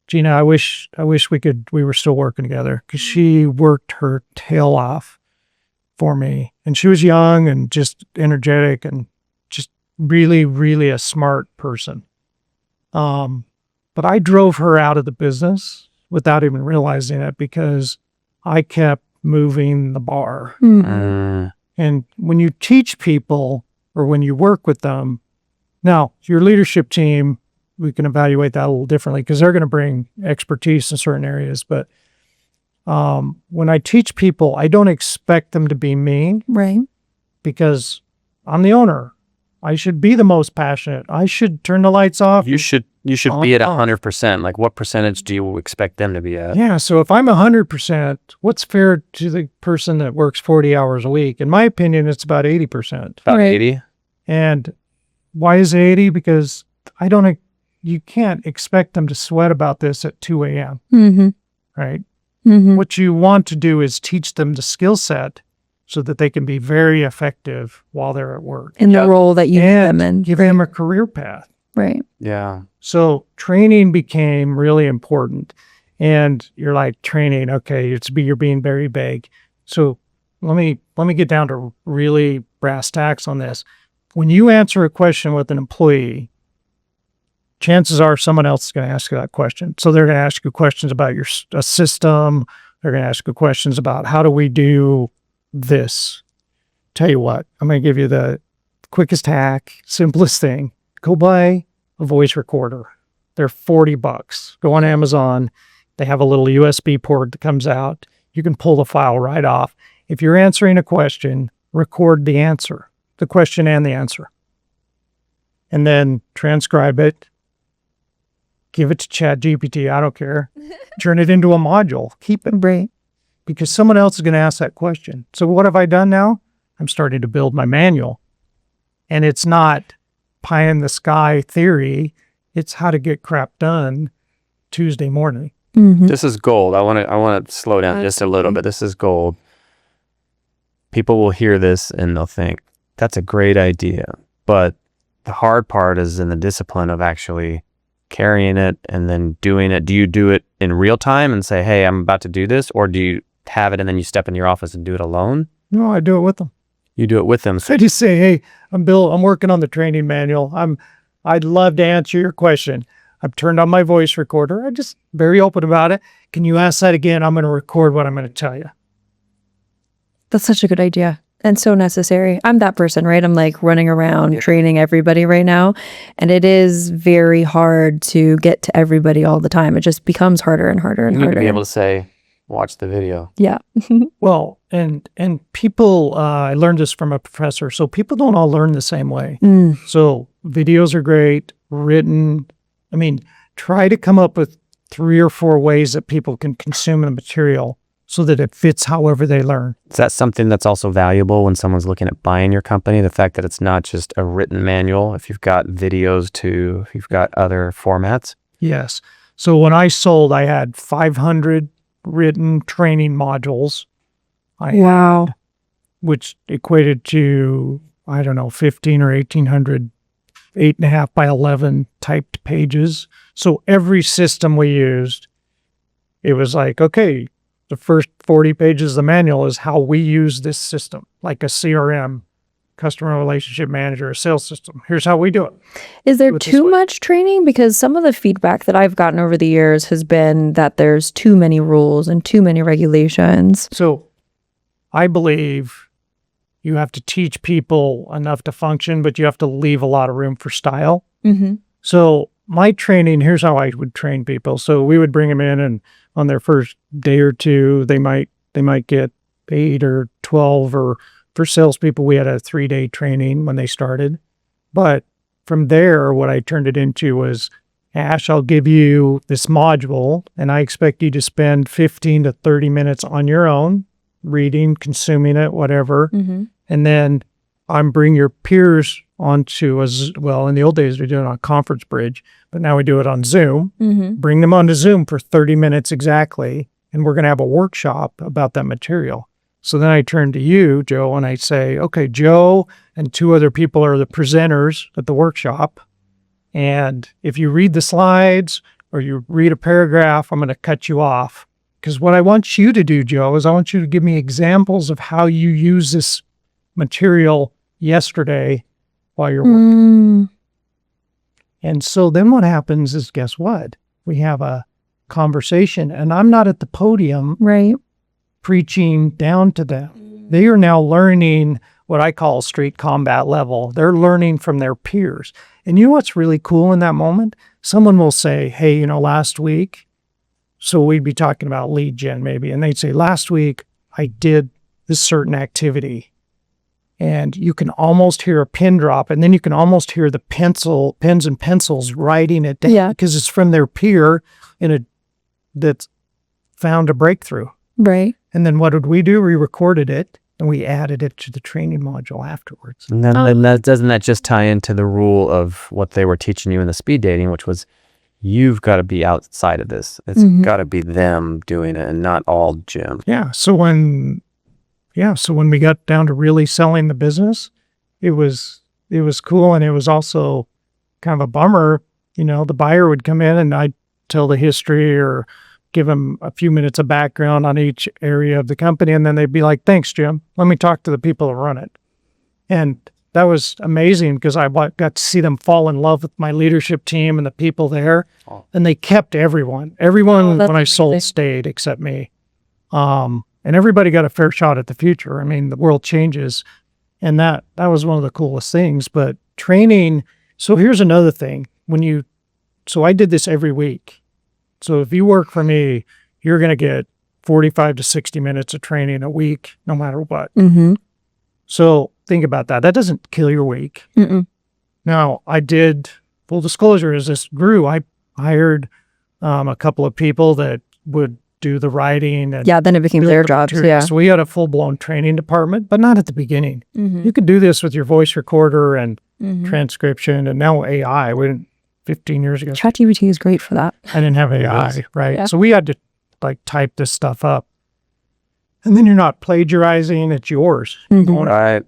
Gina, I wish we were still working together because she worked her tail off for me. And she was young and just energetic and just really, really a smart person. But I drove her out of the business without even realizing it because I kept moving the bar. And when you teach people or when you work with them, now your leadership team, we can evaluate that a little differently because they're going to bring expertise in certain areas. But when I teach people, I don't expect them to be me. Right. Because I'm the owner. I should be the most passionate. I should turn the lights off. You should be at 100%. Like, what percentage do you expect them to be at? Yeah. So if I'm 100%, what's fair to the person that works 40 hours a week? In my opinion, it's about 80%. About 80? And why is it 80? Because you can't expect them to sweat about this at 2 a.m. Right? What you want to do is teach them the skill set so that they can be very effective while they're at work. In the role that you have them in. Give them a career path. Right. Yeah. So training became really important. And you're like, training, okay, you're being very vague. So let me get down to really brass tacks on this. When you answer a question with an employee, chances are someone else is going to ask you that question. So they're going to ask you questions about a system. They're going to ask you questions about how do we do this. Tell you what, I'm going to give you the quickest hack, simplest thing. Go buy a voice recorder. They're $40. Go on Amazon. They have a little USB port that comes out. You can pull the file right off. If you're answering a question, record the answer, the question and the answer. And then transcribe it. Give it to ChatGPT. I don't care. Turn it into a module. Keep it. Right. Because someone else is going to ask that question. So what have I done now? I'm starting to build my manual. And it's not pie in the sky theory. It's how to get crap done Tuesday morning. This is gold. I want to slow down just a little bit. This is gold. people will hear this and they'll think, that's a great idea. But the hard part is in the discipline of actually carrying it and then doing it. Do you do it in real time and say, hey, I'm about to do this? Or do you have it and then you step in your office and do it alone? No, I do it with them. You do it with them. So I just say, hey, I'm Bill. I'm working on the training manual. I'd love to answer your question. I've turned on my voice recorder. I'm just very open about it. Can you ask that again? I'm going to record what I'm going to tell you. That's such a good idea and so necessary. I'm that person, right? I'm like running around training everybody right now. And it is very hard to get to everybody all the time. It just becomes harder and harder and you need harder. to be able to say, watch the video. Yeah. Well, and people, I learned this from a professor. So people don't all learn the same way. So videos are great, written. I mean, try to come up with 3 or 4 ways that people can consume the material so that it fits however they learn. Is that something that's also valuable when someone's looking at buying your company? The fact that it's not just a written manual, if you've got videos too, if you've got other formats? Yes. So when I sold, I had 500 written training modules. Wow. Which equated to, I don't know, 15 or 1,800, 8.5 by 11 typed pages. So every system we used, it was like, okay, the first 40 pages of the manual is how we use this system, like a CRM, customer relationship manager, a sales system. Here's how we do it. Is there Do it this too way. much training? Because some of the feedback that I've gotten over the years has been that there's too many rules and too many regulations. So I believe you have to teach people enough to function, but you have to leave a lot of room for style. So my training, here's how I would train people. So we would bring them in, and on their first day or two, they might get 8 or 12, or for salespeople, we had a 3-day training when they started. But from there, what I turned it into was, Ash, I'll give you this module, and I expect you to spend 15 to 30 minutes on your own, reading, consuming it, whatever. And then I'm bring your peers onto, as well, in the old days, we did it on Conference Bridge, but now we do it on Zoom. Bring them onto Zoom for 30 minutes exactly, and we're going to have a workshop about that material. So then I turn to you, Joe, and I say, okay, Joe and 2 other people are the presenters at the workshop. And if you read the slides or you read a paragraph, I'm going to cut you off. Because what I want you to do, Joe, is I want you to give me examples of how you use this material yesterday while you're working. And so then what happens is, guess what? We have a conversation, and I'm not at the podium Right. preaching down to them. They are now learning what I call street combat level. They're learning from their peers. And you know what's really cool in that moment? Someone will say, hey, last week, so we'd be talking about lead gen maybe, and they'd say, last week I did this certain activity. And you can almost hear a pin drop, and then you can almost hear the pens and pencils writing it down because it's from their peer that's found a breakthrough. Right. And then what did we do? We recorded it and we added it to the training module afterwards. And then doesn't that just tie into the rule of what they were teaching you in the speed dating, which was you've got to be outside of this. It's got to be them doing it and not all Jim. Yeah. So when we got down to really selling the business, it was cool. And it was also kind of a bummer. The buyer would come in and I'd tell the history or give them a few minutes of background on each area of the company. And then they'd be like, thanks, Jim. Let me talk to the people that run it. And that was amazing because I got to see them fall in love with my leadership team and the people there. And they kept everyone. Everyone, when I sold, stayed except me. And everybody got a fair shot at the future. I mean, the world changes. And that was one of the coolest things. But training, so here's another thing. So I did this every week. So if you work for me, you're going to get 45 to 60 minutes of training a week, no matter what. So think about that. That doesn't kill your week. Now, I did, full disclosure, as this grew, I hired a couple of people that would do the writing. And then it became their jobs. Yeah. So we had a full-blown training department, but not at the beginning. You could do this with your voice recorder and transcription, and now AI. 15 years ago. ChatGPT is great for that. I didn't have AI, right? Yeah. So we had to type this stuff up. And then you're not plagiarizing, it's yours. Mhm. Right.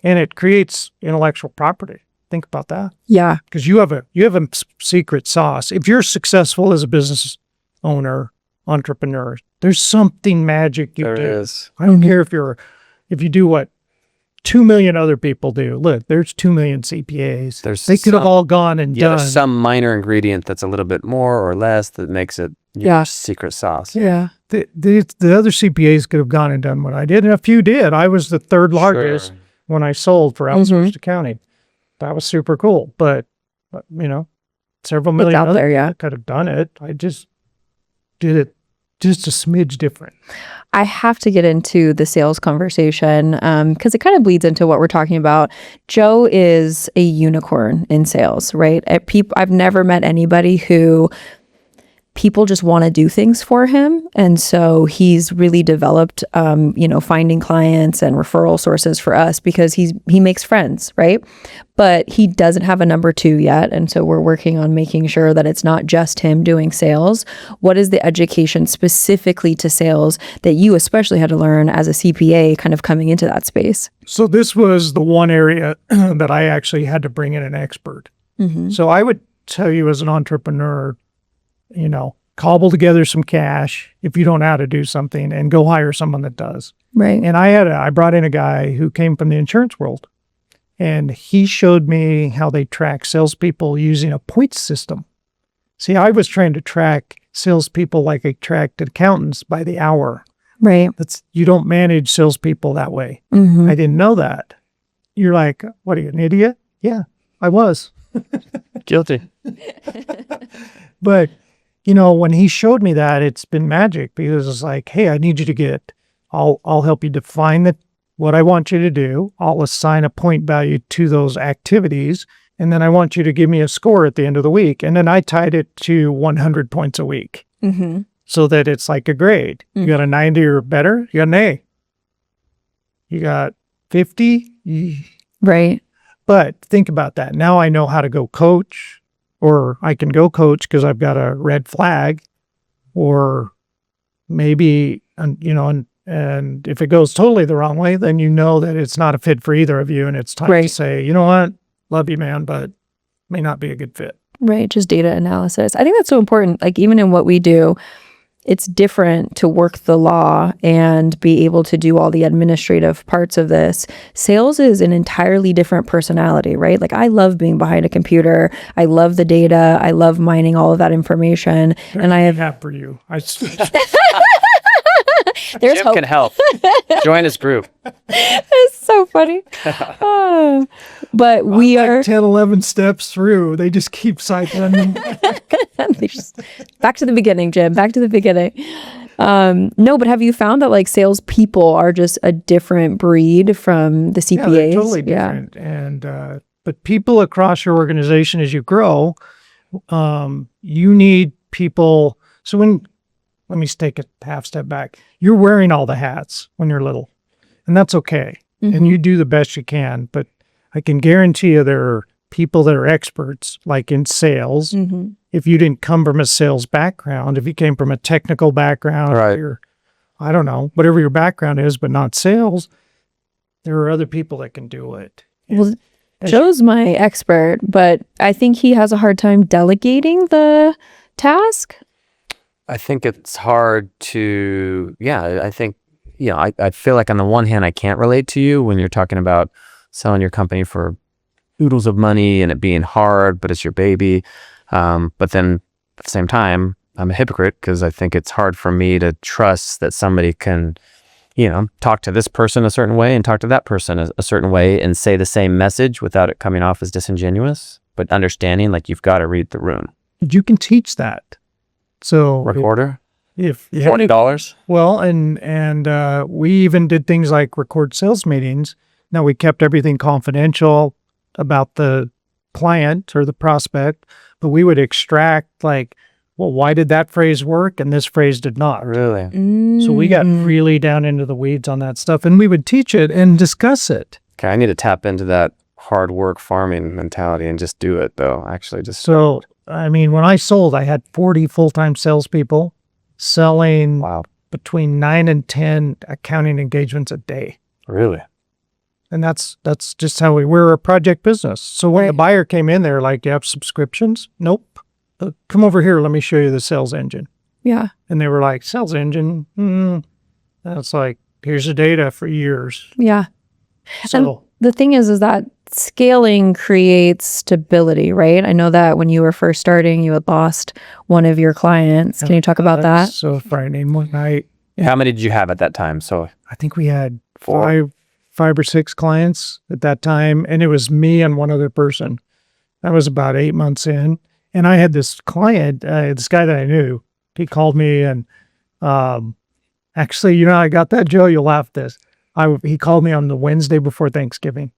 And it creates intellectual property. Think about that. Yeah. Because you have a secret sauce. If you're successful as a business owner, entrepreneur, there's something magic you There do. is. I don't care if you do what 2 million other people do. Look, there's 2 million CPAs. They could have all gone and Yeah, done. there's some minor ingredient that's a little bit more or less that makes it your Yeah. secret sauce. Yeah. The other CPAs could have gone and done what I did, and a few did. I was the third largest Sure. when I sold for outsourced accounting. That was super cool. But several It's million out other there, yeah. people could have done it. I just did it just a smidge different. I have to get into the sales conversation because it kind of bleeds into what we're talking about. Joe is a unicorn in sales, right? I've never met anybody who people just want to do things for him. And so he's really developed, finding clients and referral sources for us because he makes friends, right? But he doesn't have a number two yet. And so we're working on making sure that it's not just him doing sales. What is the education specifically to sales that you especially had to learn as a CPA kind of coming into that space? So this was the one area that I actually had to bring in an expert. Mm-hmm. So I would tell you as an entrepreneur, cobble together some cash if you don't know how to do something and go hire someone that does. Right. And I brought in a guy who came from the insurance world, and he showed me how they track salespeople using a points system. See, I was trying to track salespeople like I tracked accountants by the hour. Right. You don't manage salespeople that way. Mm-hmm. I didn't know that. You're like, what are you, an idiot? Yeah, I was. Guilty. But, when he showed me that, it's been magic because it's like, hey, I need you to I'll help you define what I want you to do. I'll assign a point value to those activities. And then I want you to give me a score at the end of the week. And then I tied it to 100 points a week Mm-hmm. so that it's like a grade. You got a 90 or better, you got an A. You got 50. Right. But think about that. Now I know how to go coach, or I can go coach because I've got a red flag, or maybe, and if it goes totally the wrong way, then you know that it's not a fit for either of you. And it's time to Right. say, you know what, love you, man, but may not be a good fit. Right. Just data analysis. I think that's so important. Like even in what we do, it's different to work the law and be able to do all the administrative parts of this. Sales is an entirely different personality, right? Like I love being behind a computer. I love the data. I love mining all of that information. And I have for you. there's Jim hope. can help. Join his group. It's so funny. Oh. But we are 10, 11 steps through. They just keep cycling. They just- back to the beginning, Jim. Back to the beginning. No, but have you found that like salespeople are just a different breed from the CPAs? Yeah, they're totally different. And but people across your organization, as you grow, you need people. So let me take a half step back. You're wearing all the hats when you're little, and that's okay. Mm-hmm. And you do the best you can. But I can guarantee you there are people that are experts, like in sales. Mm-hmm. If you didn't come from a sales background, if you came from a technical background, Right. or I don't know, whatever your background is, but not sales, there are other people that can do it. Well, Joe's my expert, but I think he has a hard time delegating the task. I think it's hard to, I think, I feel like on the one hand, I can't relate to you when you're talking about selling your company for oodles of money and it being hard, but it's your baby. But then at the same time, I'm a hypocrite because I think it's hard for me to trust that somebody can, talk to this person a certain way and talk to that person a certain way and say the same message without it coming off as disingenuous, but understanding like you've got to read the room. You can teach that. So Recorder? if $20? well, and we even did things like record sales meetings. Now we kept everything confidential about the client or the prospect, but we would extract like, well, why did that phrase work and this phrase did not? Really? So we got really down into the weeds on that stuff, and we would teach it and discuss it. Okay, I need to tap into that hard work farming mentality and just do it though. Actually, just So, I mean, when I sold, I had 40 full-time salespeople selling wow. between 9 and 10 accounting engagements a day. Really? And that's just how we're a project business. So when the buyer came in there, like, do you have subscriptions? Nope. Come over here. Let me show you the sales engine. Yeah. And they were like, sales engine? And it's like, here's the data for years. Yeah. So And the thing is that scaling creates stability, right? I know that when you were first starting, you had lost one of your clients. Can you talk about that? So frightening. One night, How many did you have at that time? So I think we had 4. five or 6 clients at that time, and it was me and one other person. That was about 8 months in, and I had this client, this guy that I knew. He called me, and actually, I got that, Joe. You'll laugh at this. He called me on the Wednesday before Thanksgiving,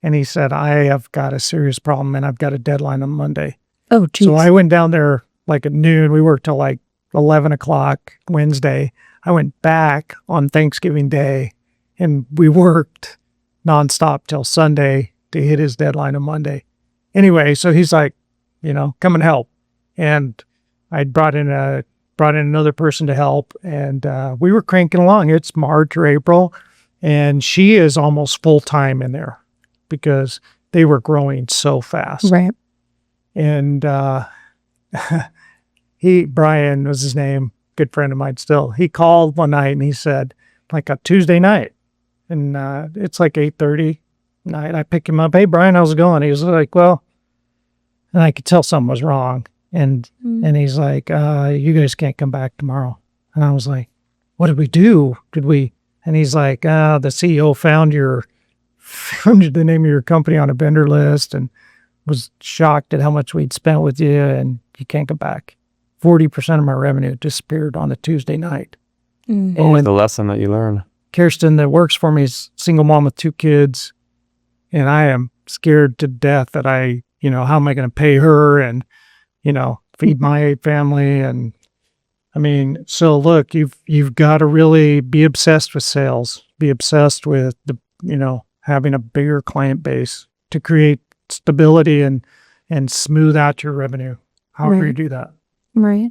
and he said, I have got a serious problem, and I've got a deadline on Monday. Oh, geez. So I went down there like at noon. We worked till like 11 o'clock Wednesday. I went back on Thanksgiving Day, and we worked nonstop till Sunday to hit his deadline on Monday. Anyway, so he's like, come and help. And I brought in another person to help, and we were cranking along. It's March or April, and she is almost full time in there because they were growing so fast. Right. And Brian was his name, good friend of mine still. He called one night and he said, like a Tuesday night, and it's like 8:30 night. I pick him up. Hey, Brian, how's it going? He was like, well, and I could tell something was wrong. And he's like, you guys can't come back tomorrow. And I was like, what did we do? And he's like, the CEO found the name of your company on a vendor list and was shocked at how much we'd spent with you, and you can't come back. 40% of my revenue disappeared on a Tuesday night. What was the lesson that you learned? Kirsten, that works for me, is single mom with 2 kids, and I am scared to death that how am I going to pay her and, feed my family? And I mean, so look, you've got to really be obsessed with sales, be obsessed with having a bigger client base to create stability and smooth out your revenue. However you do that. Right.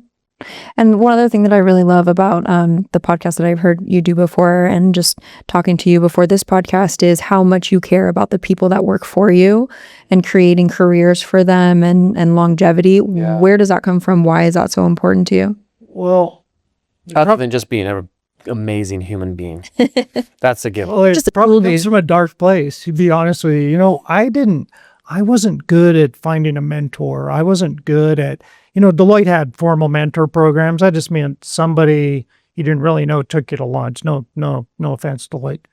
And one other thing that I really love about the podcast that I've heard you do before, and just talking to you before this podcast, is how much you care about the people that work for you and creating careers for them and longevity. Yeah. Where does that come from? Why is that so important to you? Well, other than just being an amazing human being. That's a gift. Well, it probably comes from a dark place, to be honest with you. I wasn't good at finding a mentor. I wasn't good at, Deloitte had formal mentor programs. I just meant somebody you didn't really know took you to lunch. No offense, Deloitte,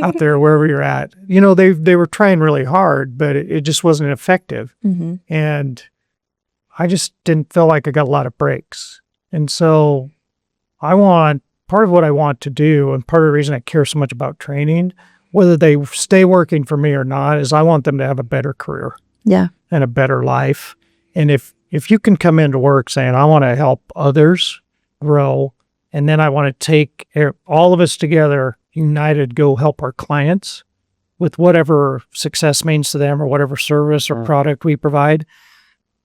out there, wherever you're at. They were trying really hard, but it just wasn't effective. Mm-hmm. And I just didn't feel like I got a lot of breaks. And so part of what I want to do, and part of the reason I care so much about training, whether they stay working for me or not, is I want them to have a better career. Yeah. And a better life. And if you can come into work saying, I want to help others grow, and then I want to take all of us together, united, go help our clients with whatever success means to them or whatever service or product we provide,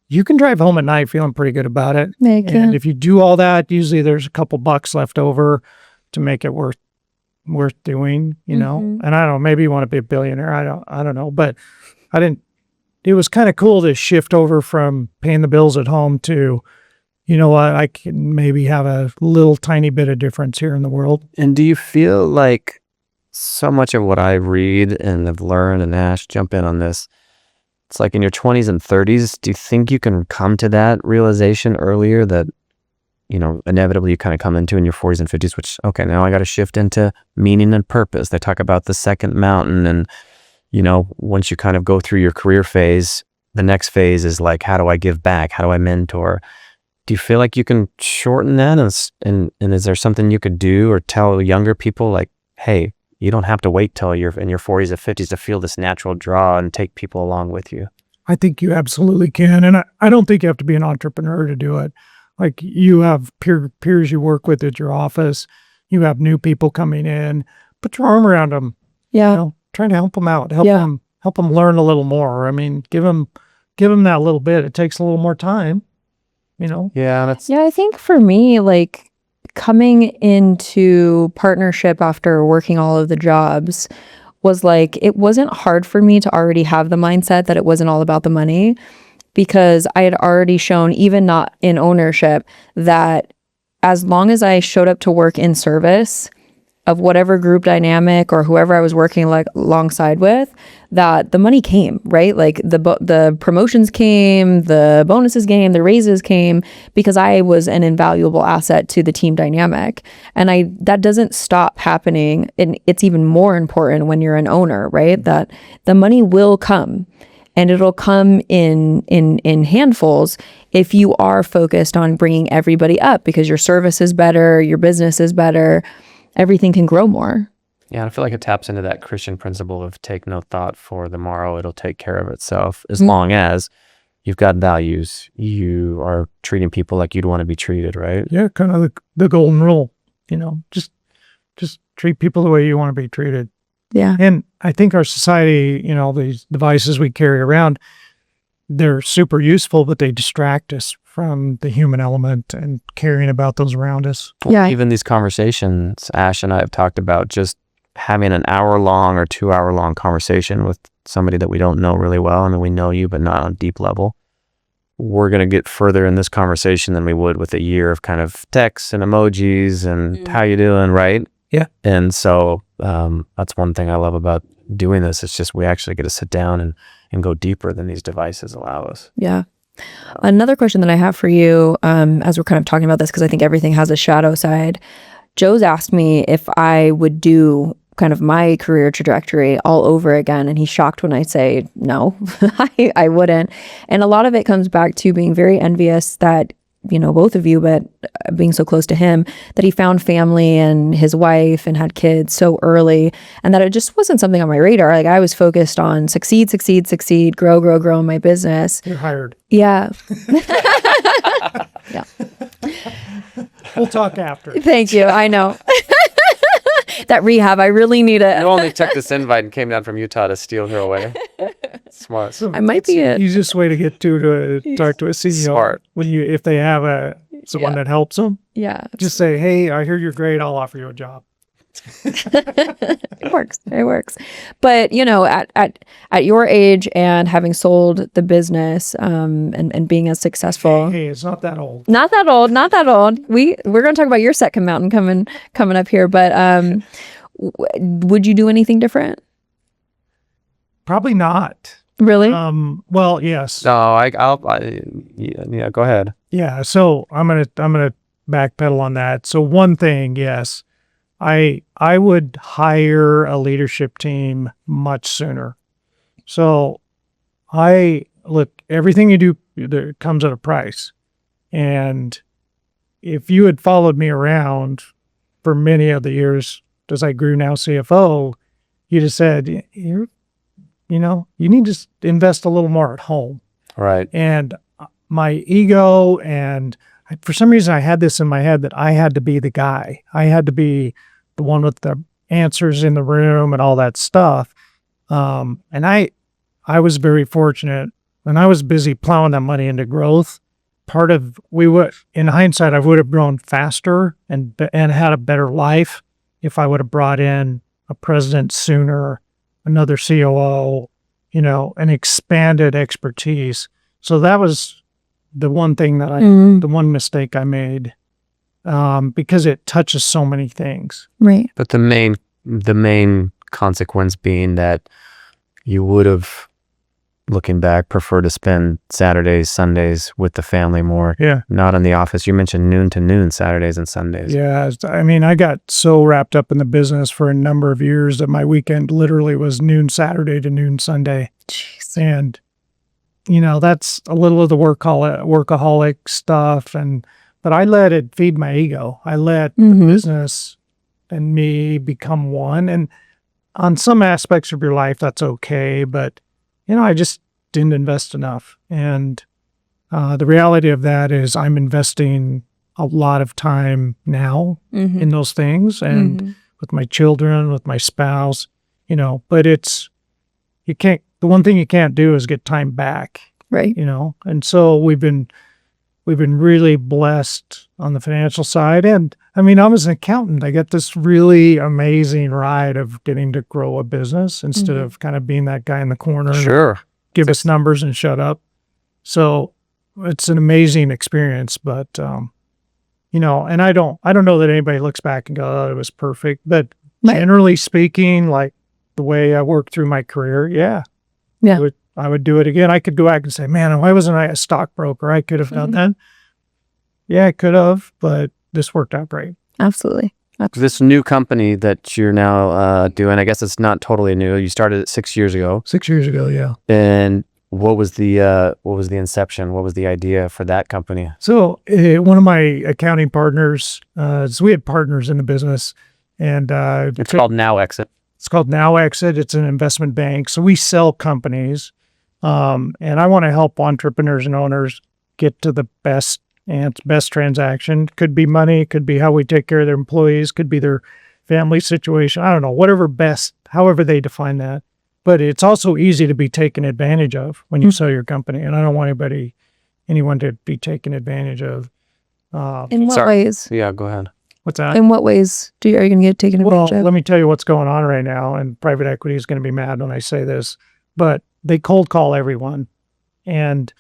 you can drive home at night feeling pretty good about it. And if you do all that, usually there's a couple bucks left over to make it worth doing, Mm-hmm. And I don't know, maybe you want to be a billionaire. I don't know, but it was kind of cool to shift over from paying the bills at home to, I can maybe have a little tiny bit of difference here in the world. And do you feel like so much of what I read and have learned, and Ash, jump in on this, it's like in your 20s and 30s, do you think you can come to that realization earlier that, inevitably you kind of come into in your 40s and 50s, which, okay, now I got to shift into meaning and purpose. They talk about the second mountain, and, once you kind of go through your career phase, the next phase is like, how do I give back? How do I mentor? Do you feel like you can shorten that? And is there something you could do or tell younger people, like, hey, you don't have to wait till you're in your 40s or 50s to feel this natural draw and take people along with you? I think you absolutely can. And I don't think you have to be an entrepreneur to do it. Like, you have peers you work with at your office. You have new people coming in. Put your arm around them. Yeah. Try to help them out. Help them learn a little more. I mean, give them that little bit. It takes a little more time, Yeah. I think for me, like, coming into partnership after working all of the jobs was like, it wasn't hard for me to already have the mindset that it wasn't all about the money, because I had already shown, even not in ownership, that as long as I showed up to work in service of whatever group dynamic or whoever I was working like alongside with, that the money came, right? Like the promotions came, the bonuses came, the raises came, because I was an invaluable asset to the team dynamic. And that doesn't stop happening. And it's even more important when you're an owner, right? That the money will come. And it'll come in handfuls if you are focused on bringing everybody up, because your service is better, your business is better, everything can grow more. Yeah, I feel like it taps into that Christian principle of take no thought for the morrow. It'll take care of itself, as long as you've got values. You are treating people like you'd want to be treated, right? Yeah, kind of the golden rule, just treat people the way you want to be treated. Yeah. And I think our society, these devices we carry around, they're super useful, but they distract us from the human element and caring about those around us. Yeah. Even these conversations, Ash and I have talked about just having an hour-long or 2-hour-long conversation with somebody that we don't know really well. I mean, we know you, but not on a deep level. We're going to get further in this conversation than we would with a year of kind of texts and emojis and how you doing, right? Yeah. And so that's one thing I love about doing this. It's just we actually get to sit down and go deeper than these devices allow us. Yeah. Another question that I have for you, as we're kind of talking about this, because I think everything has a shadow side. Joe's asked me if I would do kind of my career trajectory all over again. And he's shocked when I say no, I wouldn't. And a lot of it comes back to being very envious that, both of you, but being so close to him, that he found family and his wife and had kids so early, and that it just wasn't something on my radar. Like, I was focused on succeed, grow in my business. You're hired. Yeah. Yeah. We'll talk after. Thank you. I know. That rehab, I really need it. You only took this invite and came down from Utah to steal her away. Smart. I might be it. Easiest way to get to talk to a CEO. Smart. If they have someone that helps them, Yeah. just say, hey, I hear you're great. I'll offer you a job. It works. It works. But, at your age and having sold the business, and being as successful. Hey, it's not that old. Not that old. We're going to talk about your second mountain coming up here, but would you do anything different? Probably not. Really? Well, yes. No, yeah, go ahead. Yeah. So I'm gonna backpedal on that. So one thing, yes, I would hire a leadership team much sooner. So everything you do, there comes at a price. And if you had followed me around for many of the years as I grew now CFO, you'd have said, you need to invest a little more at home. Right. And my ego, and for some reason I had this in my head that I had to be the guy. I had to be the one with the answers in the room and all that stuff. And I was very fortunate, and I was busy plowing that money into growth. In hindsight, I would have grown faster and had a better life if I would have brought in a president sooner, another COO, an expanded expertise. So that was the one thing that the one mistake I made, because it touches so many things. Right. But the main consequence being that you would have, looking back, prefer to spend Saturdays, Sundays with the family more. Yeah. Not in the office. You mentioned noon to noon, Saturdays and Sundays. Yeah. I mean, I got so wrapped up in the business for a number of years that my weekend literally was noon Saturday to noon Sunday. Jeez. And, that's a little of the workaholic stuff. But I let it feed my ego. I let the business and me become one. And on some aspects of your life, that's okay. But I just didn't invest enough. And the reality of that is I'm investing a lot of time now in those things, and with my children, with my spouse, but the one thing you can't do is get time back. Right. And so we've been we've been really blessed on the financial side. And I mean, I was an accountant. I get this really amazing ride of getting to grow a business instead of kind of being that guy in the corner. Sure. Give us numbers and shut up. So it's an amazing experience, but you know, and I don't know that anybody looks back and go, oh, it was perfect. But generally speaking, like the way I worked through my career, yeah. I would do it again. I could go back and say, man, why wasn't I a stockbroker? I could have done that. Yeah, I could have, but this worked out great. Absolutely. This new company that you're now doing, I guess it's not totally new. You started it 6 years ago. 6 years ago, yeah. And what was the inception? What was the idea for that company? So one of my accounting partners, so we had partners in the business, and it's called Now Exit. It's called Now Exit. It's an investment bank. So we sell companies, and I want to help entrepreneurs and owners get to the best transaction. Could be money, could be how we take care of their employees, could be their family situation. I don't know, whatever best, however they define that. But it's also easy to be taken advantage of when you sell your company. And I don't want anyone to be taken advantage of. In what ways? Yeah, go ahead. What's that? In what ways are you going to get taken advantage of? Well, let me tell you what's going on right now. And private equity is going to be mad when I say this, but they cold call everyone and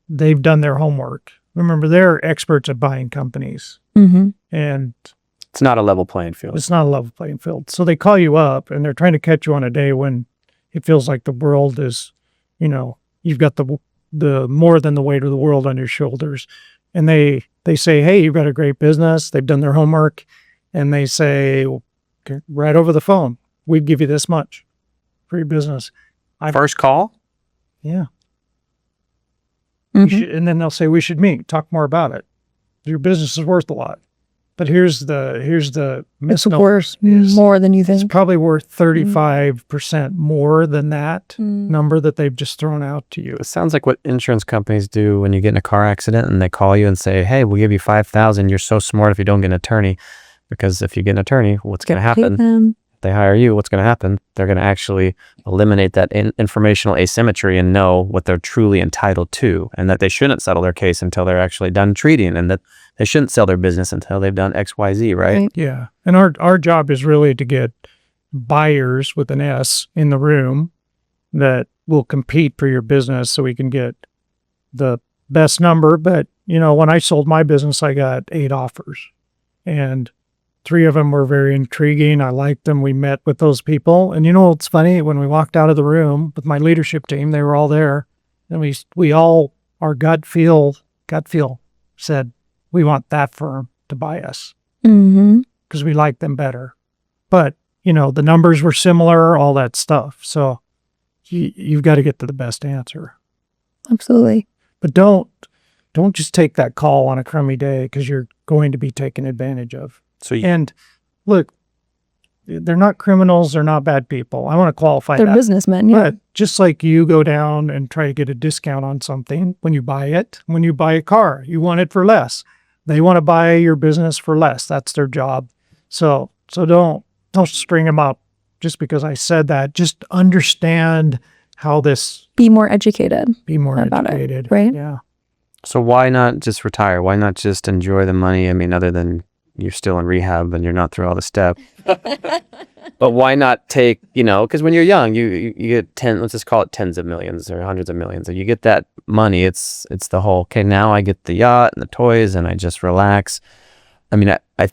they've done their homework. Remember, they're experts at buying companies. And it's not a level playing field. It's not a level playing field. So they call you up and they're trying to catch you on a day when it feels like the world is, you know, you've got the more than the weight of the world on your shoulders. And they say, hey, you've got a great business. They've done their homework. And they say, okay, right over the phone, we'd give you this much for your business. First call? Yeah. And then they'll say, we should meet, talk more about it. Your business is worth a lot. But here's the misnomer. It's worth more than you think. It's probably worth 35% more than that number that they've just thrown out to you. It sounds like what insurance companies do when you get in a car accident and they call you and say, hey, we'll give you $5,000. You're so smart if you don't get an attorney. Because if you get an attorney, what's going to happen? If they hire you, what's going to happen? They're going to actually eliminate that informational asymmetry and know what they're truly entitled to, and that they shouldn't settle their case until they're actually done treating, and that they shouldn't sell their business until they've done X, Y, Z, right? Yeah. And our job is really to get buyers with an S in the room that will compete for your business so we can get the best number. But, you know, when I sold my business, I got 8 offers, and 3 of them were very intriguing. I liked them. We met with those people. And you know what's funny? When we walked out of the room with my leadership team, they were all there. And we all, our gut feel said, we want that firm to buy us because we like them better. But, you know, the numbers were similar, all that stuff. So you've got to get to the best answer. Absolutely. But don't just take that call on a crummy day because you're going to be taken advantage of. And look, they're not criminals. They're not bad people. I want to qualify that. They're businessmen, yeah. But just like you go down and try to get a discount on something when you buy it, when you buy a car, you want it for less. They want to buy your business for less. That's their job. So don't string them up just because I said that. Just understand how this. Be more educated. About educated, it, right? Yeah. So why not just retire? Why not just enjoy the money? I mean, other than you're still in rehab and you're not through all the steps. But why not take, you know, because when you're young, you get let's just call it tens of millions or hundreds of millions. And you get that money, it's the whole, okay, now I get the yacht and the toys and I just relax. I mean, I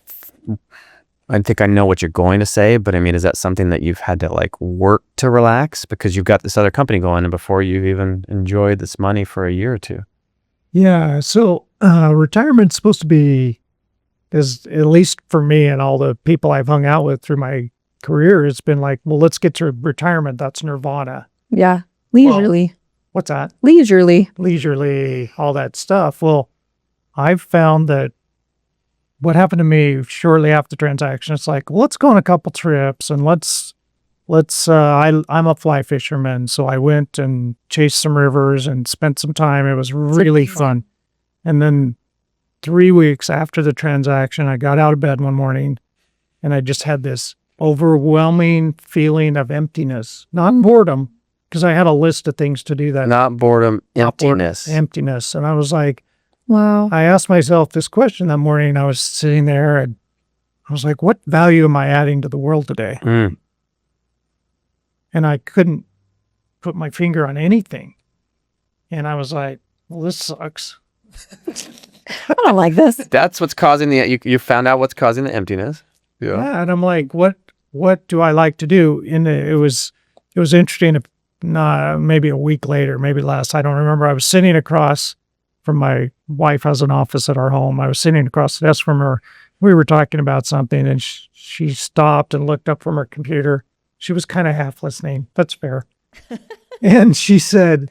think I know what you're going to say, but I mean, is that something that you've had to like work to relax because you've got this other company going and before you've even enjoyed this money for a year or two? Yeah. So retirement's supposed to be, is at least for me and all the people I've hung out with through my career, it's been like, well, let's get to retirement. That's nirvana. Yeah. Leisurely. Well, what's that? Leisurely, all that stuff. Well, I've found that what happened to me shortly after the transaction, it's like, well, let's go on a couple trips and I'm a fly fisherman. So I went and chased some rivers and spent some time. It was really fun. And then 3 weeks after the transaction, I got out of bed one morning and I just had this overwhelming feeling of emptiness, not boredom, because I had a list of things to do that. Not boredom, emptiness. Emptiness. And I was like, Wow. I asked myself this question that morning. I was sitting there and I was like, what value am I adding to the world today? Mm. And I couldn't put my finger on anything. And I was like, well, this sucks. I don't like this. That's what's causing you found out what's causing the emptiness. Yeah. Yeah. And I'm like, what do I like to do? And it was interesting. Maybe a week later, maybe less. I don't remember. I was sitting across from my wife has an office at our home. I was sitting across the desk from her. We were talking about something and she stopped and looked up from her computer. She was kind of half listening. That's fair. And she said,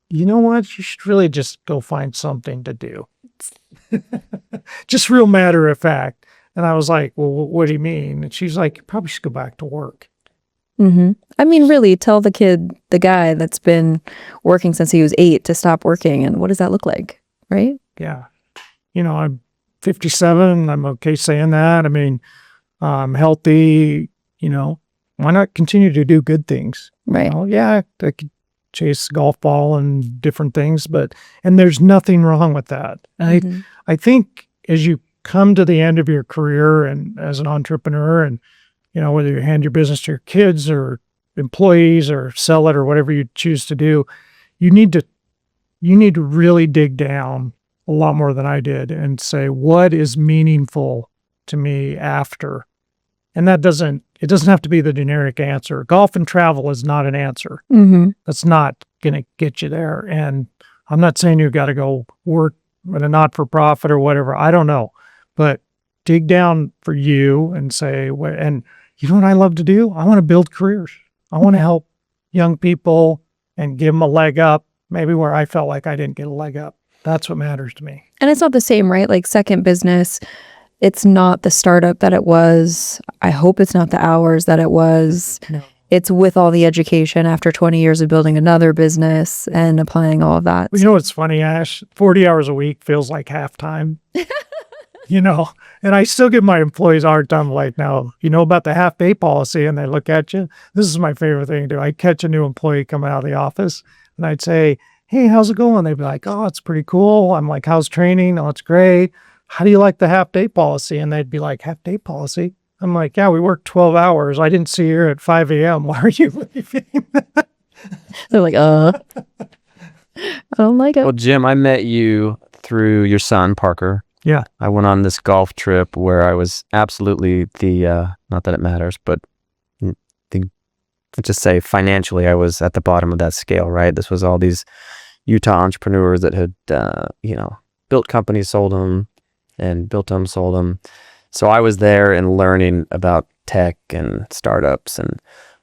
you know what? You should really just go find something to do. Just real matter of fact. And I was like, well, what do you mean? And she's like, you probably should go back to work. Mm-hmm. I mean, really, tell the guy that's been working since he was 8 to stop working. And what does that look like? Right? Yeah. I'm 57. I'm okay saying that. I mean, I'm healthy, why not continue to do good things? Right. Yeah, I could chase golf ball and different things, and there's nothing wrong with that. And I think as you come to the end of your career and as an entrepreneur and, whether you hand your business to your kids or employees or sell it or whatever you choose to do, you need to really dig down a lot more than I did and say, what is meaningful to me after? And it doesn't have to be the generic answer. Golf and travel is not an answer. Mm-hmm. That's not going to get you there. And I'm not saying you've got to go work at a not-for-profit or whatever. I don't know. But dig down for you and say, and you know what I love to do? I want to build careers. I want to help young people and give them a leg up, maybe where I felt like I didn't get a leg up. That's what matters to me. And it's not the same, right? Like second business, it's not the startup that it was. I hope it's not the hours that it was. No. It's with all the education after 20 years of building another business and applying all of that. You know what's funny, Ash? 40 hours a week feels like halftime. And I still give my employees a hard time like, now, about the half-day policy, and they look at you. This is my favorite thing to do. I catch a new employee coming out of the office, and I'd say, hey, how's it going? They'd be like, oh, it's pretty cool. I'm like, how's training? Oh, it's great. How do you like the half-day policy? And they'd be like, half-day policy? I'm like, yeah, we work 12 hours. I didn't see you at 5 a.m. Why are you leaving? They're like, I don't like it. Well, Jim, I met you through your son, Parker. Yeah. I went on this golf trip where I was absolutely not that it matters, but let's just say financially, I was at the bottom of that scale, right? This was all these Utah entrepreneurs that had, built companies, sold them, and built them, sold them. So I was there and learning about tech and startups, and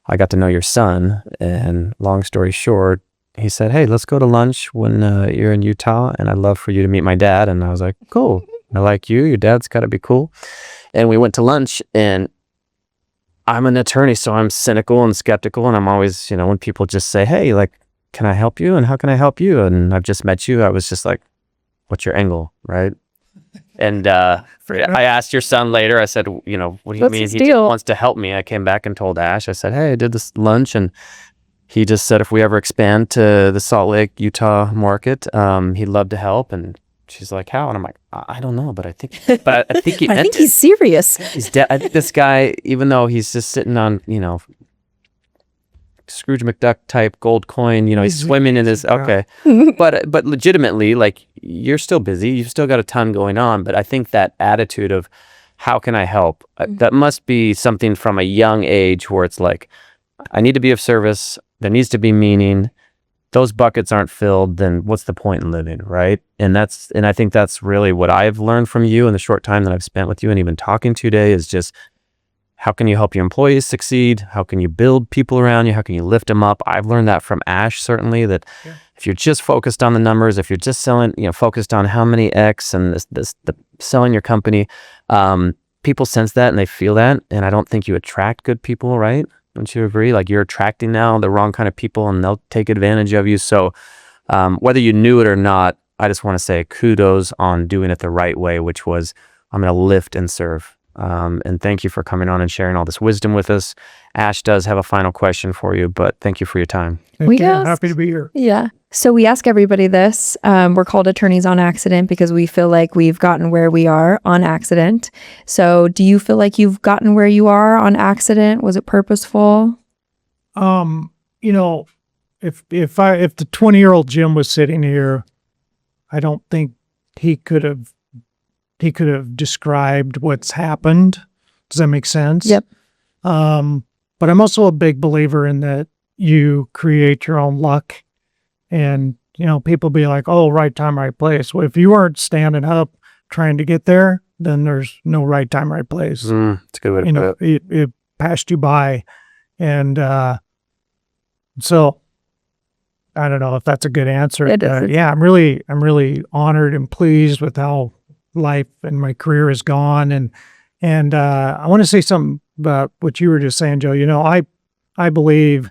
I got to know your son. And long story short, he said, hey, let's go to lunch when you're in Utah, and I'd love for you to meet my dad. And I was like, cool. I like you. Your dad's got to be cool. And we went to lunch, and I'm an attorney, so I'm cynical and skeptical. And I'm always, when people just say, hey, like, can I help you? And how can I help you? And I've just met you. I was just like, what's your angle, right? And I asked your son later, I said, what do you What's mean his he just deal? wants to help me? I came back and told Ash, I said, hey, I did this lunch, and he just said if we ever expand to the Salt Lake, Utah market, he'd love to help. And she's like, how? And I'm like, I don't know, but I think he I meant think it. he's serious. I think this guy, even though he's just sitting on, Scrooge McDuck type gold coin, he's swimming in his, okay. But legitimately, like, you're still busy. You've still got a ton going on. But I think that attitude of how can I help, that must be something from a young age where it's like, I need to be of service. There needs to be meaning. Those buckets aren't filled, then what's the point in living, right? And I think that's really what I've learned from you in the short time that I've spent with you and even talking today is just, how can you help your employees succeed? How can you build people around you? How can you lift them up? I've learned that from Ash, certainly, that if you're just focused on the numbers, if you're just selling, focused on how many X and the selling your company, people sense that and they feel that. And I don't think you attract good people, right? Don't you agree? Like, you're attracting now the wrong kind of people and they'll take advantage of you. So whether you knew it or not, I just want to say kudos on doing it the right way, which was, I'm going to lift and serve. And thank you for coming on and sharing all this wisdom with us. Ash does have a final question for you, but thank you for your time. We Yeah, asked- happy to be here. Yeah. So we ask everybody this. We're called attorneys on accident because we feel like we've gotten where we are on accident. So do you feel like you've gotten where you are on accident? Was it purposeful? You know, if the 20-year-old Jim was sitting here, I don't think he could have described what's happened. Does that make sense? Yep. But I'm also a big believer in that you create your own luck. And, people be like, oh, right time, right place. Well, if you aren't standing up trying to get there, then there's no right time, right place. That's a good way to put it. It passed you by. And so I don't know if that's a good answer. It is. Yeah, I'm really honored and pleased with how life and my career has gone. And I want to say something about what you were just saying, Joe. I believe,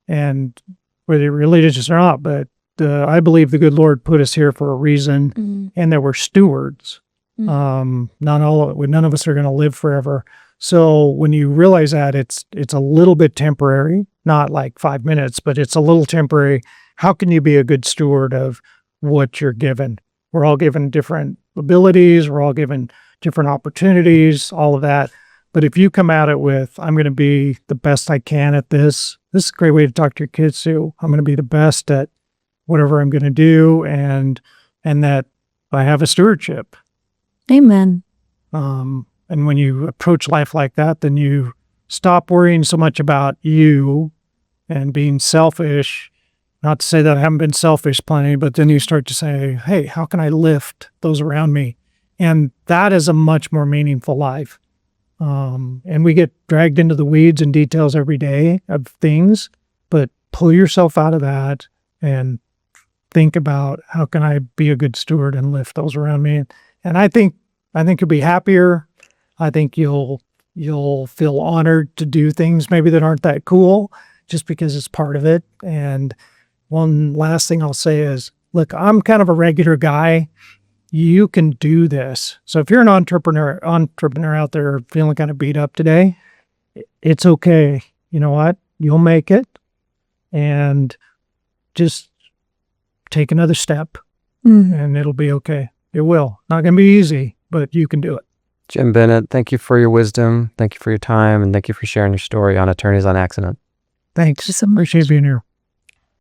and whether you're religious or not, but I believe the good Lord put us here for a reason, and that we're stewards. None of us are going to live forever. So when you realize that it's a little bit temporary, not like 5 minutes, but it's a little temporary, how can you be a good steward of what you're given? We're all given different abilities. We're all given different opportunities, all of that. But if you come at it with, I'm going to be the best I can at this is a great way to talk to your kids too. I'm going to be the best at whatever I'm going to do, and that I have a stewardship. Amen. And when you approach life like that, then you stop worrying so much about you and being selfish. Not to say that I haven't been selfish plenty, but then you start to say, hey, how can I lift those around me? And that is a much more meaningful life. And we get dragged into the weeds and details every day of things, but pull yourself out of that and think about how can I be a good steward and lift those around me. And I think you'll be happier. I think you'll feel honored to do things maybe that aren't that cool just because it's part of it. And one last thing I'll say is, look, I'm kind of a regular guy. You can do this. So if you're an entrepreneur out there feeling kind of beat up today, it's okay. You know what? You'll make it, and just take another step and it'll be okay. It will. Not going to be easy, but you can do it. Jim Bennett, thank you for your wisdom. Thank you for your time. And thank you for sharing your story on Attorneys on Accident. Thanks. Thank you so much. Appreciate being here.